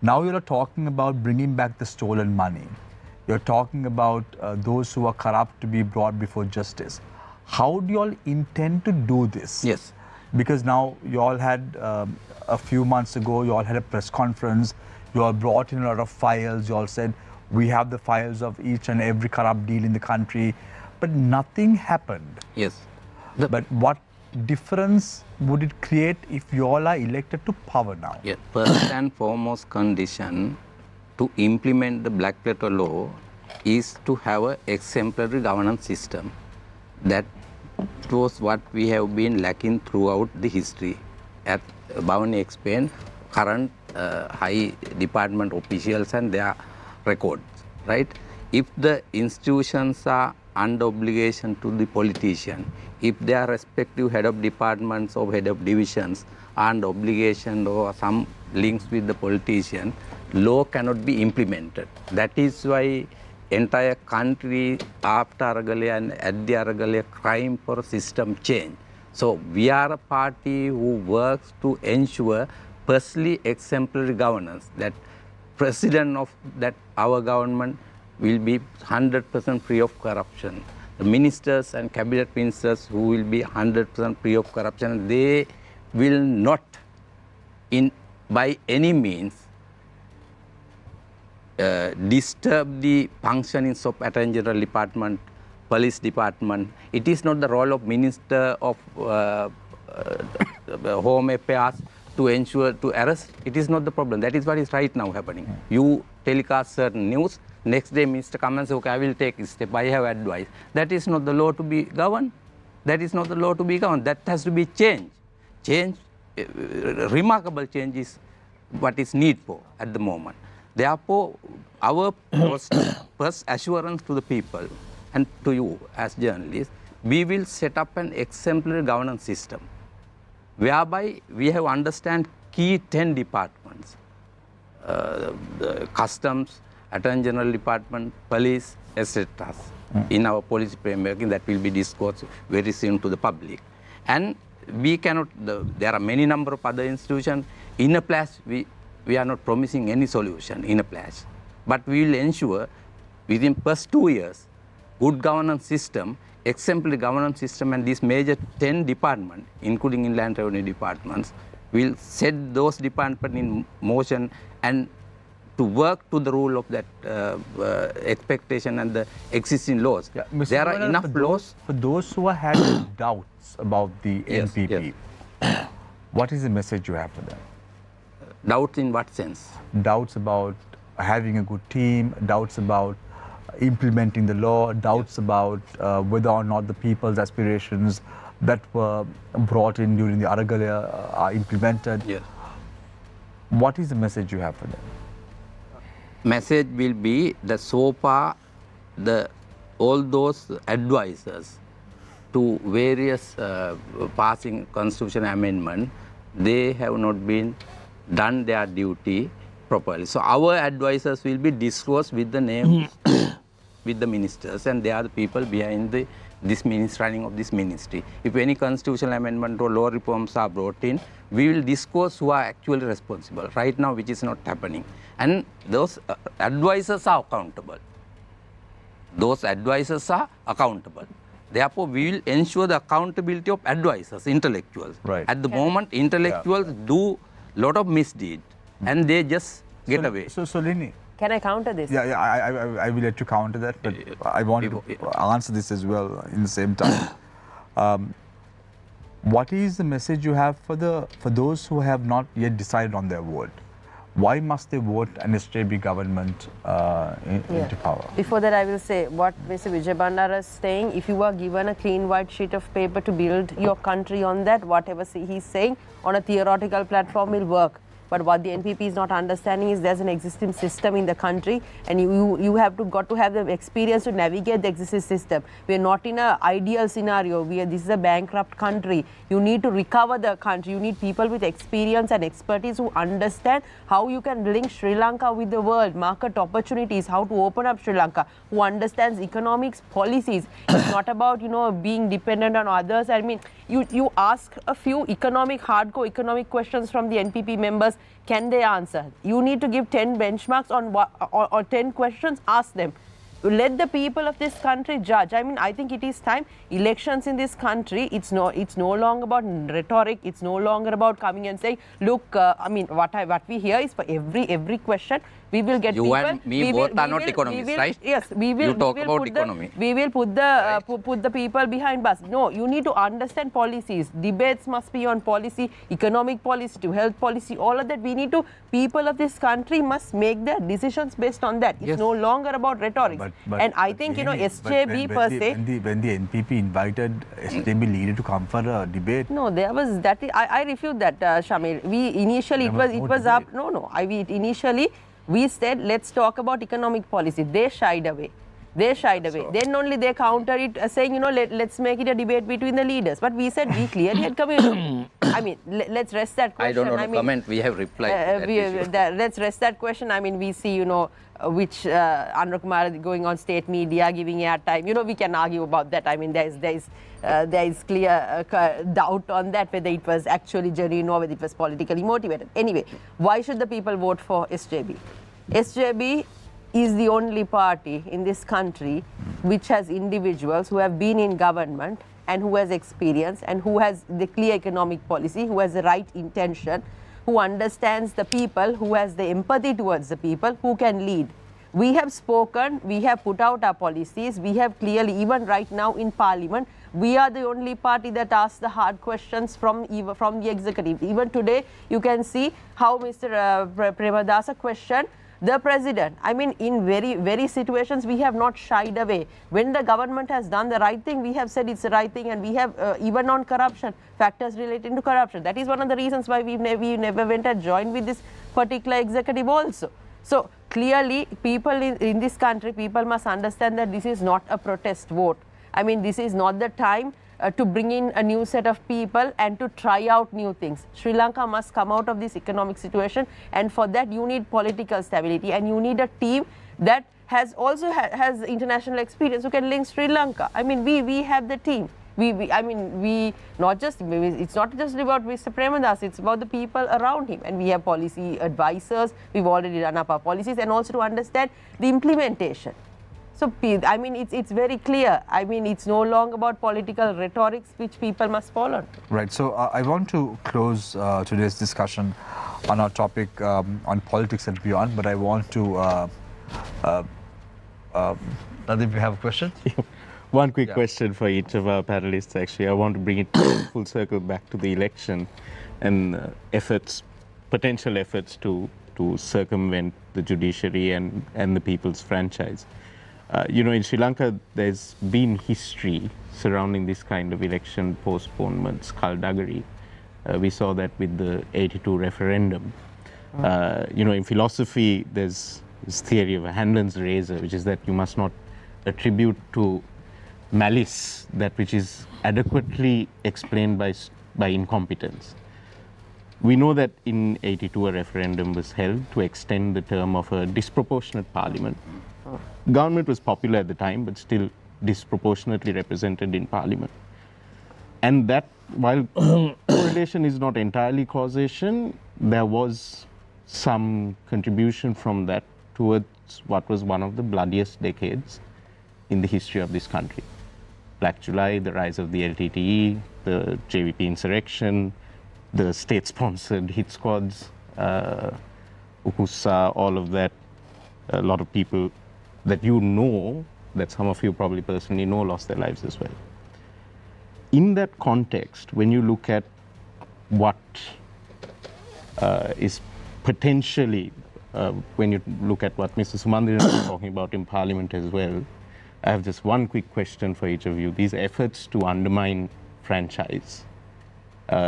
now you're talking about bringing back the stolen money. You're talking about those who are corrupt to be brought before justice. How do you all intend to do this? Yes. Because now you all had, a few months ago, you all had a press conference. You all brought in a lot of files. You all said, we have the files of each and every corrupt deal in the country. But nothing happened. Yes. But what difference would it create if you all are elected to power now? Yes. First and foremost condition to implement the black letter law is to have an exemplary governance system. That was what we have been lacking throughout the history. As Bhavani explained, current high department officials and their records, right? If the institutions are under obligation to the politician, if their respective head of departments or head of divisions are under obligation or some links with the politician, law cannot be implemented. That is why entire country after Aragalaya and at the Aragalaya crying for a system change. So we are a party who works to ensure firstly exemplary governance, that president of that our government will be 100% free of corruption. The ministers and cabinet ministers who will be 100% free of corruption, they will not by any means disturb the functionings of Attorney General Department, Police Department. It is not the role of Minister of Home Affairs to ensure, to arrest. It is not the problem. That is what is right now happening. You telecast certain news, next day Mr. comes and says, okay, I will take a step, I have advice. That is not the law to be governed. That is not the law to be governed. That has to be changed. Remarkable change is what is needful at the moment. Therefore, our first assurance to the people and to you as journalists, we will set up an exemplary governance system whereby we have understand key 10 departments, the customs, Attorney General Department, police, etc. In our policy framework that will be discussed very soon to the public. And we cannot, there are many number of other institutions. In a flash, we are not promising any solution in a flash. But we will ensure within first 2 years, good governance system, exemplary governance system, and these major 10 departments, including inland revenue departments, will set those departments in motion and to work to the rule of that expectation and the existing laws. Yeah, there are enough laws. For those who have had doubts about the NPP, what is the message you have for them? Doubts in what sense? Doubts about having a good team, doubts about implementing the law, doubts about whether or not the people's aspirations that were brought in during the Aragalaya are implemented. Yes. What is the message you have for them? Message will be that so far all those advisors to various passing constitution amendment, they have not been done their duty properly. So our advisors will be disclosed with the names with the ministers, and they are the people behind this running of this ministry. If any constitutional amendment or law reforms are brought in, we will disclose who are actually responsible. Right now, which is not happening. And those advisors are accountable. Those advisors are accountable. Therefore, we will ensure the accountability of advisors, intellectuals. Right. At the moment, intellectuals do lot of misdeed, and they just get away. So Lini, Can I counter this? Yeah, I will let you counter that, but I want to answer this as well in the same time. What is the message you have for those who have not yet decided on their vote? Why must they vote an SJB government into power? Before that, I will say what Mr. Vijay Bandara is saying. If you are given a clean white sheet of paper to build your country on that, whatever he's saying on a theoretical platform will work. But what the NPP is not understanding is there's an existing system in the country, and you have got to have the experience to navigate the existing system. We are not in an ideal scenario. This is a bankrupt country. You need to recover the country. You need people with experience and expertise who understand how you can link Sri Lanka with the world, market opportunities, how to open up Sri Lanka, who understands economics, policies. It's not about, being dependent on others. I mean, you ask a few hardcore economic questions from the NPP members. Can they answer? You need to give 10 benchmarks or 10 questions, ask them. Let the people of this country judge. I mean, I think it is time. Elections in this country, it's no longer about rhetoric. It's no longer about coming and saying, look, I mean, what we hear is for every question, we will get you and me both are not economists, right? Yes, we will. You talk about economy. We will put the people behind us. No, you need to understand policies. Debates must be on policy, economic policy, to health policy, all of that. We need to. People of this country must make their decisions based on that. It's no longer about rhetoric. And I think SJB per se. When the NPP invited SJB leader to come for a debate. No, there was that. I refute that, Shamil. We initially it was up. No. Initially. We said, let's talk about economic policy. They shied away. They shied away. Then only they counter it, saying, you know, let's make it a debate between the leaders. But we said we clearly had communicated. I mean, let's rest that question. I don't want to comment. We have replied to that issue. Let's rest that question. I mean, we see, you know, which Anwar Kumar going on state media, giving airtime. You know, we can argue about that. I mean, there is clear doubt on that, whether it was actually genuine or whether it was politically motivated. Anyway, why should the people vote for SJB? SJB is the only party in this country which has individuals who have been in government and who has experience and who has the clear economic policy, who has the right intention, who understands the people, who has the empathy towards the people, who can lead. We have spoken, we have put out our policies, we have clearly, even right now in Parliament, we are the only party that asks the hard questions from the executive. Even today, you can see how Mr. Premadasa questioned the president. I mean, in very situations, we have not shied away. When the government has done the right thing, we have said it's the right thing, and we have even on corruption, factors relating to corruption. That is one of the reasons why we never went and joined with this particular executive also. So clearly, people in this country, people must understand that this is not a protest vote. I mean, this is not the time to bring in a new set of people and to try out new things. Sri Lanka must come out of this economic situation, and for that you need political stability, and you need a team that has international experience who can link Sri Lanka. I mean, we have the team. It's not just about Mr. Premadasa, it's about the people around him, and we have policy advisors. We've already done up our policies, and also to understand the implementation. So, I mean, it's very clear. I mean, it's no longer about political rhetorics which people must follow. Right. So, I want to close today's discussion on our topic on politics and beyond, but I want to, Nadeem, you have a question? One quick question for each of our panelists, actually. I want to bring it full circle back to the election and potential efforts to circumvent the judiciary and the people's franchise. You know, in Sri Lanka, there's been history surrounding this kind of election postponements, skullduggery. We saw that with the 82 referendum. You know, in philosophy, there's this theory of a Hanlon's razor, which is that you must not attribute to malice that which is adequately explained by incompetence. We know that in 82 a referendum was held to extend the term of a disproportionate parliament. Government was popular at the time, but still disproportionately represented in parliament. And that, while correlation is not entirely causation, there was some contribution from that towards what was one of the bloodiest decades in the history of this country. Black July, the rise of the LTTE, the JVP insurrection, the state-sponsored hit squads, Ukusa, all of that. A lot of people that you know, that some of you probably personally know, lost their lives as well. In that context, when you look at what is potentially, when you look at what Mr. Sumandiran was talking about in Parliament as well, I have just one quick question for each of you. These efforts to undermine franchise,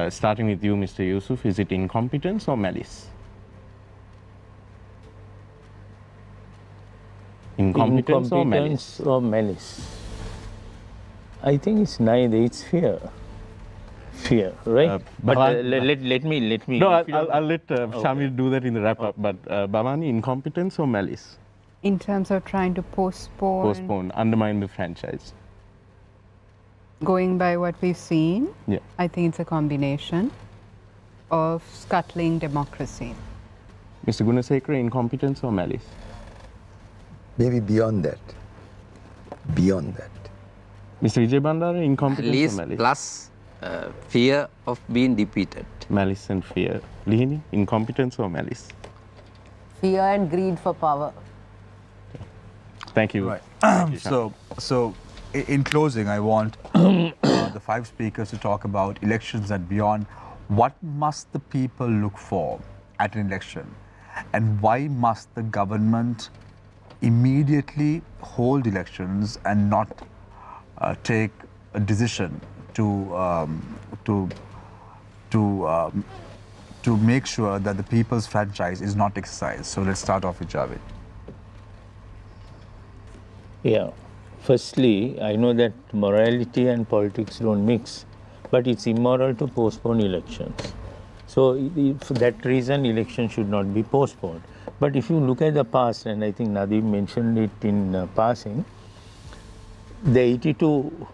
starting with you, Mr. Yusuf, is it incompetence or malice? Incompetence or malice? Or malice? I think it's neither. It's fear. Fear, right? But let me. No, I'll let Shamil do that in the wrap up. But Bhavani, incompetence or malice? In terms of trying to postpone, undermine the franchise. Going by what we've seen, yeah, I think it's a combination of scuttling democracy. Mr. Gunasekara, incompetence or malice? Maybe beyond that. Beyond that. Mr. Vijay Bandara, incompetence or malice? Plus fear of being defeated. Malice and fear. Lihini, incompetence or malice? Fear and greed for power. Thank you. Right. Thank you, so in closing, I want the five speakers to talk about elections and beyond. What must the people look for at an election? And why must the government immediately hold elections and not take a decision to make sure that the people's franchise is not exercised? So let's start off with Javed. Yeah. Firstly, I know that morality and politics don't mix, but it's immoral to postpone elections. So, for that reason, elections should not be postponed. But if you look at the past, and I think Nadeem mentioned it in passing, the 82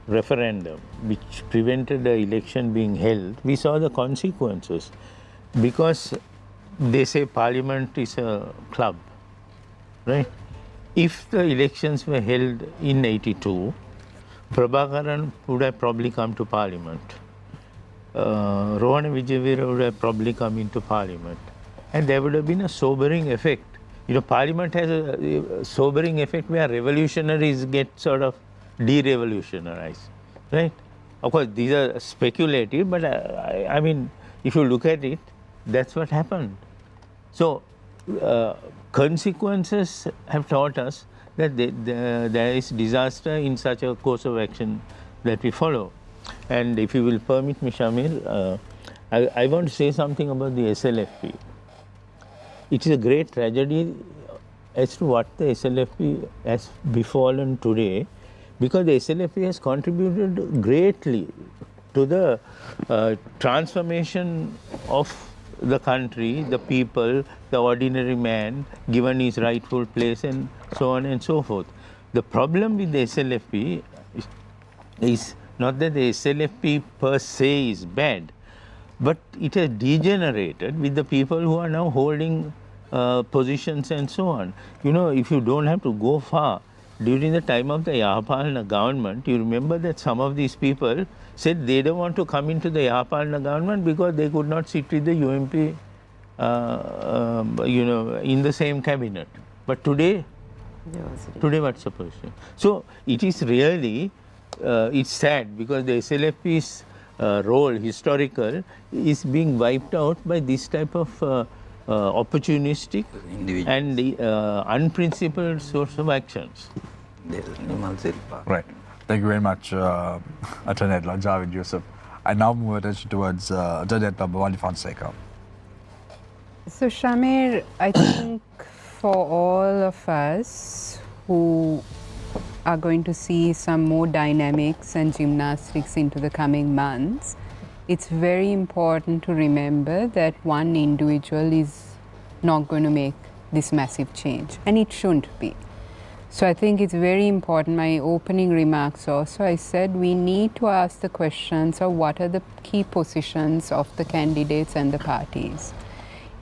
referendum, which prevented the election being held, we saw the consequences because they say parliament is a club, right? If the elections were held in 82, Prabhakaran would have probably come to parliament. Rohana Vijayveera would have probably come into parliament. And there would have been a sobering effect. You know, parliament has a sobering effect where revolutionaries get sort of de-revolutionarized, right? Of course, these are speculative, but I mean, if you look at it, that's what happened. So, consequences have taught us that there is disaster in such a course of action that we follow. And if you will permit me, Shamir, I want to say something about the SLFP. It is a great tragedy as to what the SLFP has befallen today, because the SLFP has contributed greatly to the transformation of the country, the people, the ordinary man, given his rightful place, and so on and so forth. The problem with the SLFP is not that the SLFP per se is bad, but it has degenerated with the people who are now holding positions and so on. You know, if you don't have to go far, during the time of the Yahapalana government, you remember that some of these people said they don't want to come into the Yahapalana government because they could not sit with the UMP, you know, in the same cabinet. But today, what's supposed to? So it is really, it's sad because the SLFP's role, historical, is being wiped out by this type of opportunistic and unprincipled source of actions. Right. Thank you very much, Attorney at Law Javed Yusuf. I now move attention towards Attorney at Law Bhavani Fonseca. So, Shamir, I think for all of us who are going to see some more dynamics and gymnastics into the coming months, it's very important to remember that one individual is not going to make this massive change, and it shouldn't be. So I think it's very important. My opening remarks also, I said we need to ask the questions of what are the key positions of the candidates and the parties,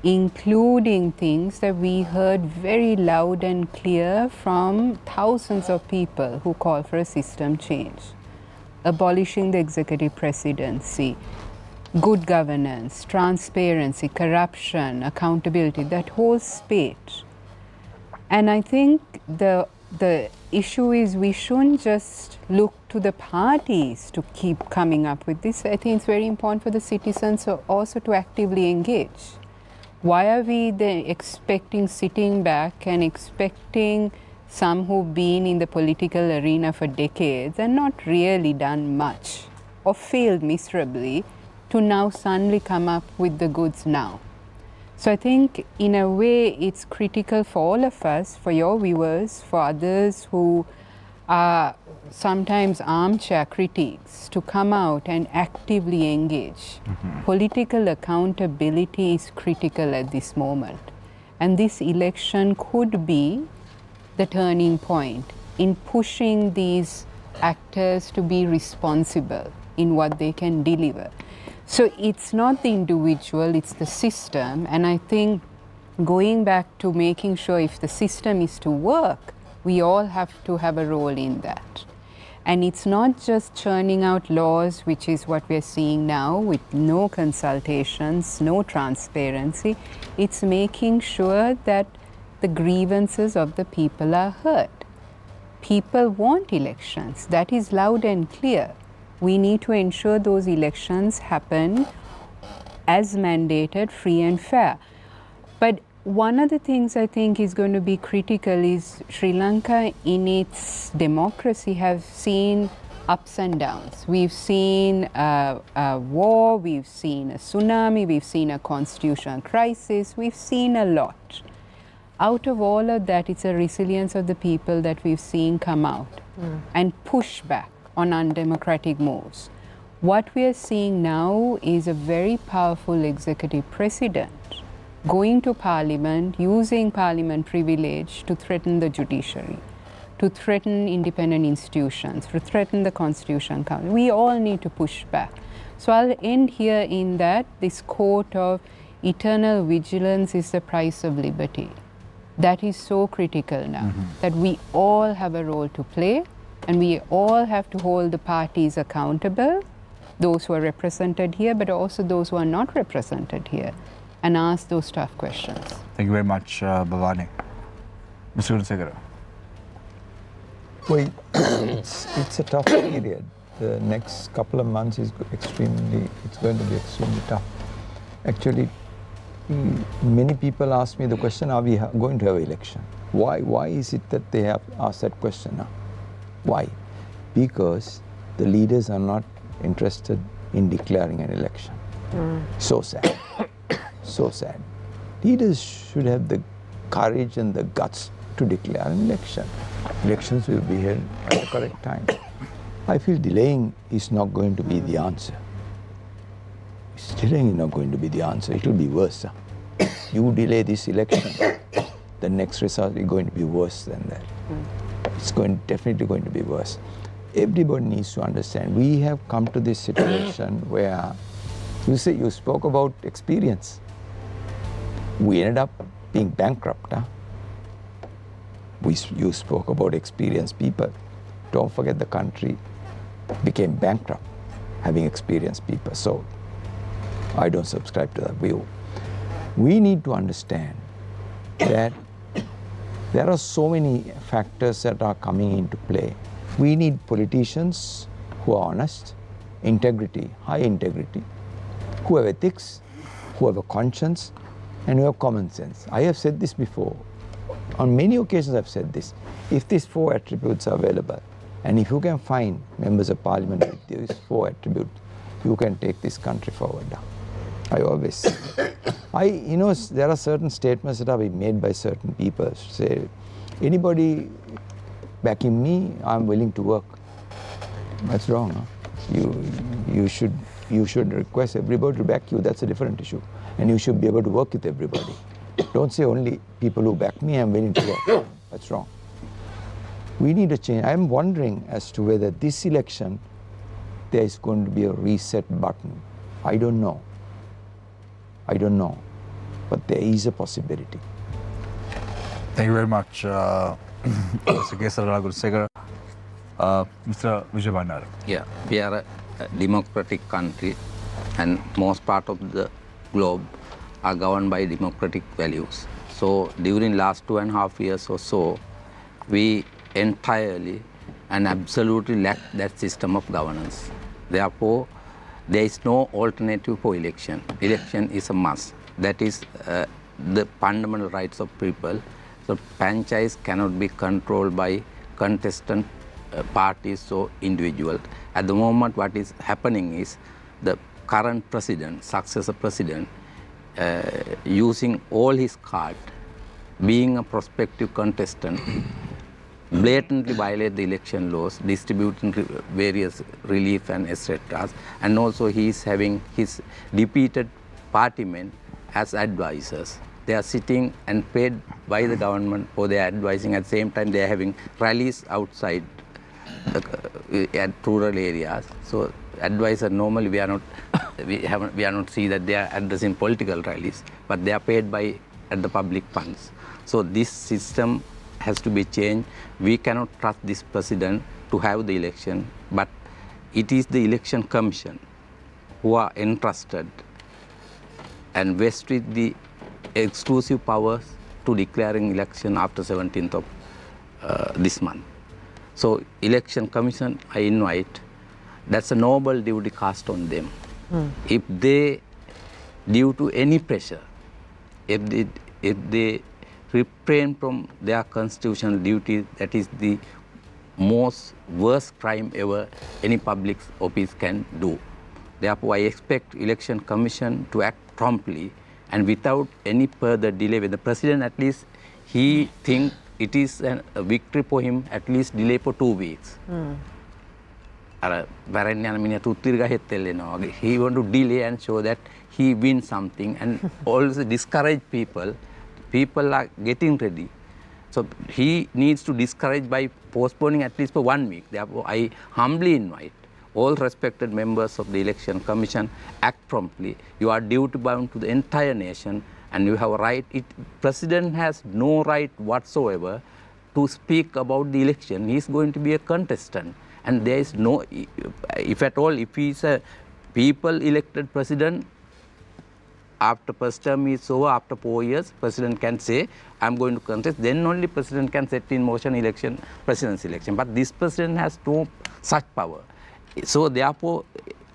including things that we heard very loud and clear from thousands of people who call for a system change. Abolishing the executive presidency, good governance, transparency, corruption, accountability, that whole spate. And I think the issue is we shouldn't just look to the parties to keep coming up with this. I think it's very important for the citizens also to actively engage. Why are we then sitting back and expecting some who've been in the political arena for decades and not really done much or failed miserably to now suddenly come up with the goods now? So I think in a way it's critical for all of us, for your viewers, for others who are sometimes armchair critics, to come out and actively engage. Political accountability is critical at this moment. And this election could be the turning point in pushing these actors to be responsible in what they can deliver. So it's not the individual, it's the system. And I think going back to making sure if the system is to work, we all have to have a role in that. And it's not just churning out laws, which is what we're seeing now with no consultations, no transparency. It's making sure that the grievances of the people are heard. People want elections. That is loud and clear. We need to ensure those elections happen as mandated, free and fair. But one of the things I think is going to be critical is Sri Lanka in its democracy have seen ups and downs. We've seen a war, we've seen a tsunami, we've seen a constitutional crisis, we've seen a lot. out of all of that, it's a resilience of the people that we've seen come out and push back on undemocratic moves. What we are seeing now is a very powerful executive president going to parliament, using parliament privilege to threaten the judiciary, to threaten independent institutions, to threaten the Constitution Council. We all need to push back. So I'll end here in that this quote of eternal vigilance is the price of liberty. That is so critical now, that we all have a role to play and we all have to hold the parties accountable, those who are represented here, but also those who are not represented here, and ask those tough questions. Thank you very much, Bhavani. Mr. Gunasekaran. Well, it's a tough period. The next couple of months is it's going to be extremely tough. Actually, many people ask me the question, are we going to have an election? Why is it that they have asked that question now? Why? Because the leaders are not interested in declaring an election. So sad. So sad. Leaders should have the courage and the guts to declare an election. Elections will be held at the correct time. I feel delaying is not going to be the answer. Delaying is not going to be the answer. It will be worse. You delay this election, the next result is going to be worse than that. It's definitely going to be worse. Everybody needs to understand. We have come to this situation where you spoke about experience. We ended up being bankrupt. You spoke about experienced people. Don't forget the country became bankrupt having experienced people. So I don't subscribe to that view. We need to understand that there are so many factors that are coming into play. We need politicians who are honest, integrity, high integrity, who have ethics, who have a conscience, and who have common sense. I have said this before. On many occasions I've said this. If these four attributes are available, and if you can find members of parliament with these four attributes, you can take this country forward. I always say that. There are certain statements that are being made by certain people. Say, anybody backing me, I'm willing to work. That's wrong. You should request everybody to back you. That's a different issue. And you should be able to work with everybody. Don't say only people who back me, I'm willing to work. That's wrong. We need a change. I'm wondering as to whether this election there is going to be a reset button. I don't know. But there is a possibility. Thank you very much, Mr. Gunasekaran. Mr. Vijay Bandara. Yeah, we are a democratic country and most part of the globe are governed by democratic values. So during last 2.5 years or so, we entirely and absolutely lack that system of governance. Therefore, there is no alternative for election. Election is a must. That is the fundamental rights of people. So franchise cannot be controlled by contestant parties or individuals. At the moment, what is happening is the current president, successor president, using all his cards, being a prospective contestant, blatantly violate the election laws, distributing various relief and etc. And also he is having his defeated party men as advisors. They are sitting and paid by the government for their advising. At the same time, they are having rallies outside at rural areas. So advisor normally we are not see that they are addressing political rallies, but they are paid by at the public funds. So this system has to be changed. We cannot trust this president to have the election, but it is the election commission who are entrusted and vested with the exclusive powers to declaring election after 17th of this month. So election commission, I invite, that's a noble duty cast on them. If they, due to any pressure, if they refrain from their constitutional duty, that is the most worst crime ever any public office can do. Therefore, I expect election commission to act promptly and without any further delay. When the president at least he think it is a victory for him, at least delay for 2 weeks. He want to delay and show that he wins something, and also discourage people. People are getting ready. So he needs to discourage by postponing at least for 1 week. Therefore, I humbly invite all respected members of the Election Commission, act promptly. You are duty bound to the entire nation, and you have a right. President has no right whatsoever to speak about the election. He is going to be a contestant, and there is no, if at all, if he is a people elected president, after first term is over, after 4 years, president can say, I'm going to contest. Then only president can set in motion election, president's election. But this president has no such power. So therefore,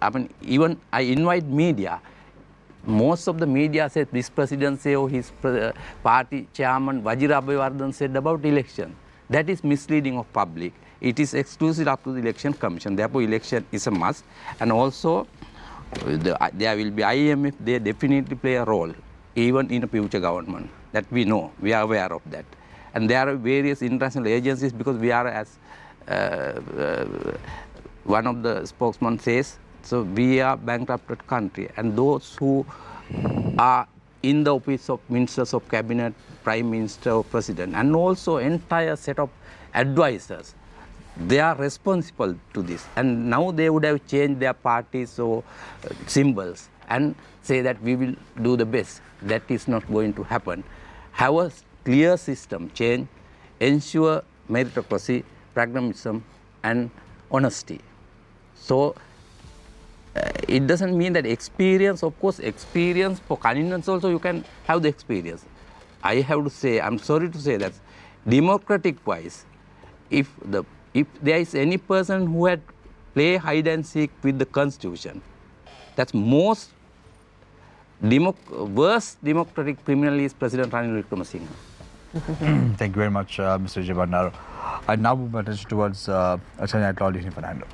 I mean, even I invite media. Most of the media said this president say, or his party chairman Vajira Abhayawardhan said about election. That is misleading of public. It is exclusive up to the Election Commission. Therefore, election is a must. And also, there will be IMF, they definitely play a role, even in a future government. That we know, we are aware of that. And there are various international agencies, because we are, as one of the spokesmen says, so we are bankrupted country. And those who are in the office of ministers of cabinet, prime minister or president, and also entire set of advisors, they are responsible to this. And now they would have changed their parties or symbols and say that we will do the best. That is not going to happen. Have a clear system change, ensure meritocracy, pragmatism, and honesty. So it doesn't mean that experience, of course, experience for convenience also you can have the experience. I have to say, I'm sorry to say that democratic wise, if there is any person who had play hide and seek with the constitution, that's worst democratic criminal is President Ranil Wickremesinghe. Thank you very much, Mr. Jabandaro. I now move my attention towards Attorney at Law Lehini Fernando.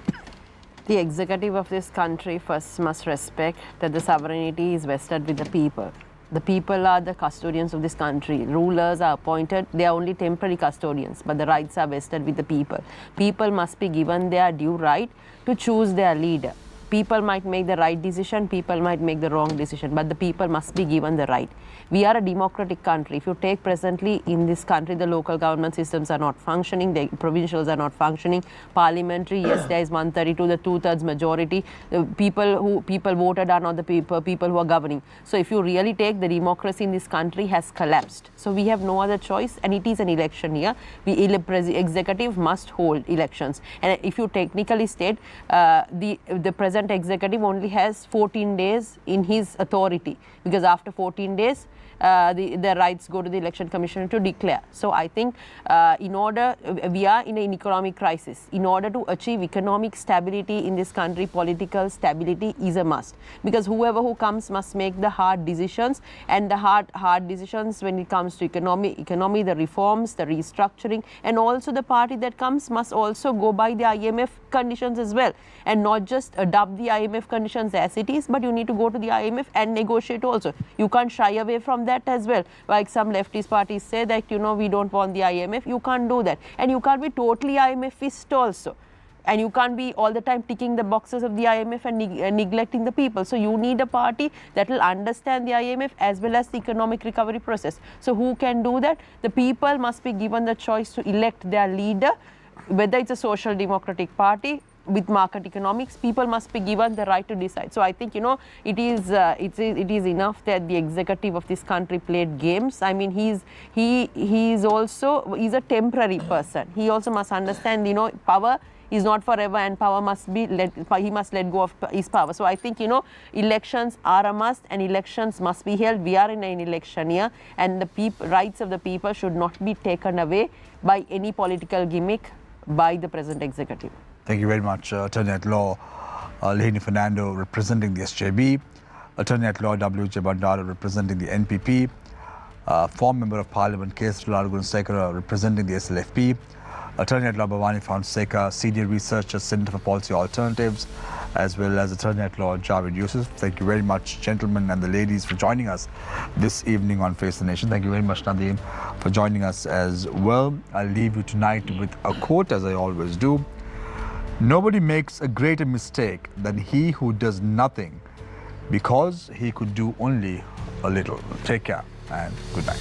The executive of this country first must respect that the sovereignty is vested with the people. The people are the custodians of this country. Rulers are appointed. They are only temporary custodians, but the rights are vested with the people. People must be given their due right to choose their leader. People might make the right decision, people might make the wrong decision, but the people must be given the right. We are a democratic country. If you take presently in this country, the local government systems are not functioning, the provincials are not functioning, parliamentary, yes, there is 132, the 2/3 majority. The people voted are not the people who are governing. So if you really take, the democracy in this country has collapsed. So we have no other choice, and it is an election year. The executive must hold elections. And if you technically state, the present executive only has 14 days in his authority, because after 14 days, the rights go to the Election Commission to declare. So I think we are in an economic crisis. In order to achieve economic stability in this country, political stability is a must. Because whoever who comes must make the hard decisions, and the hard decisions when it comes to economy, the reforms, the restructuring, and also the party that comes must also go by the IMF conditions as well, and not just adopt the IMF conditions as it is, but you need to go to the IMF and negotiate also. You can't shy away from that as well. Like some leftist parties say that, we don't want the IMF. You can't do that. And you can't be totally IMFist also. And you can't be all the time ticking the boxes of the IMF and neglecting the people. So you need a party that will understand the IMF as well as the economic recovery process. So who can do that? The people must be given the choice to elect their leader, whether it's a social democratic party. With market economics, people must be given the right to decide. So I think, it is enough that the executive of this country played games. I mean, he's a temporary person. He also must understand, power is not forever, and power must be he must let go of his power. So I think, elections are a must, and elections must be held. We are in an election year, and the rights of the people should not be taken away by any political gimmick by the present executive. Thank you very much, Attorney at Law Lehini Fernando, representing the SJB, Attorney at Law W. Jabandaro, representing the NPP, former Member of Parliament Sirasa Gunsekara, representing the SLFP, Attorney at Law Bhavani Fonseca, Senior Researcher, Center for Policy Alternatives, as well as Attorney at Law Javed Yusuf. Thank you very much, gentlemen and the ladies, for joining us this evening on Face the Nation. Thank you very much, Nadeem, for joining us as well. I'll leave you tonight with a quote, as I always do. Nobody makes a greater mistake than he who does nothing because he could do only a little. Take care and good night.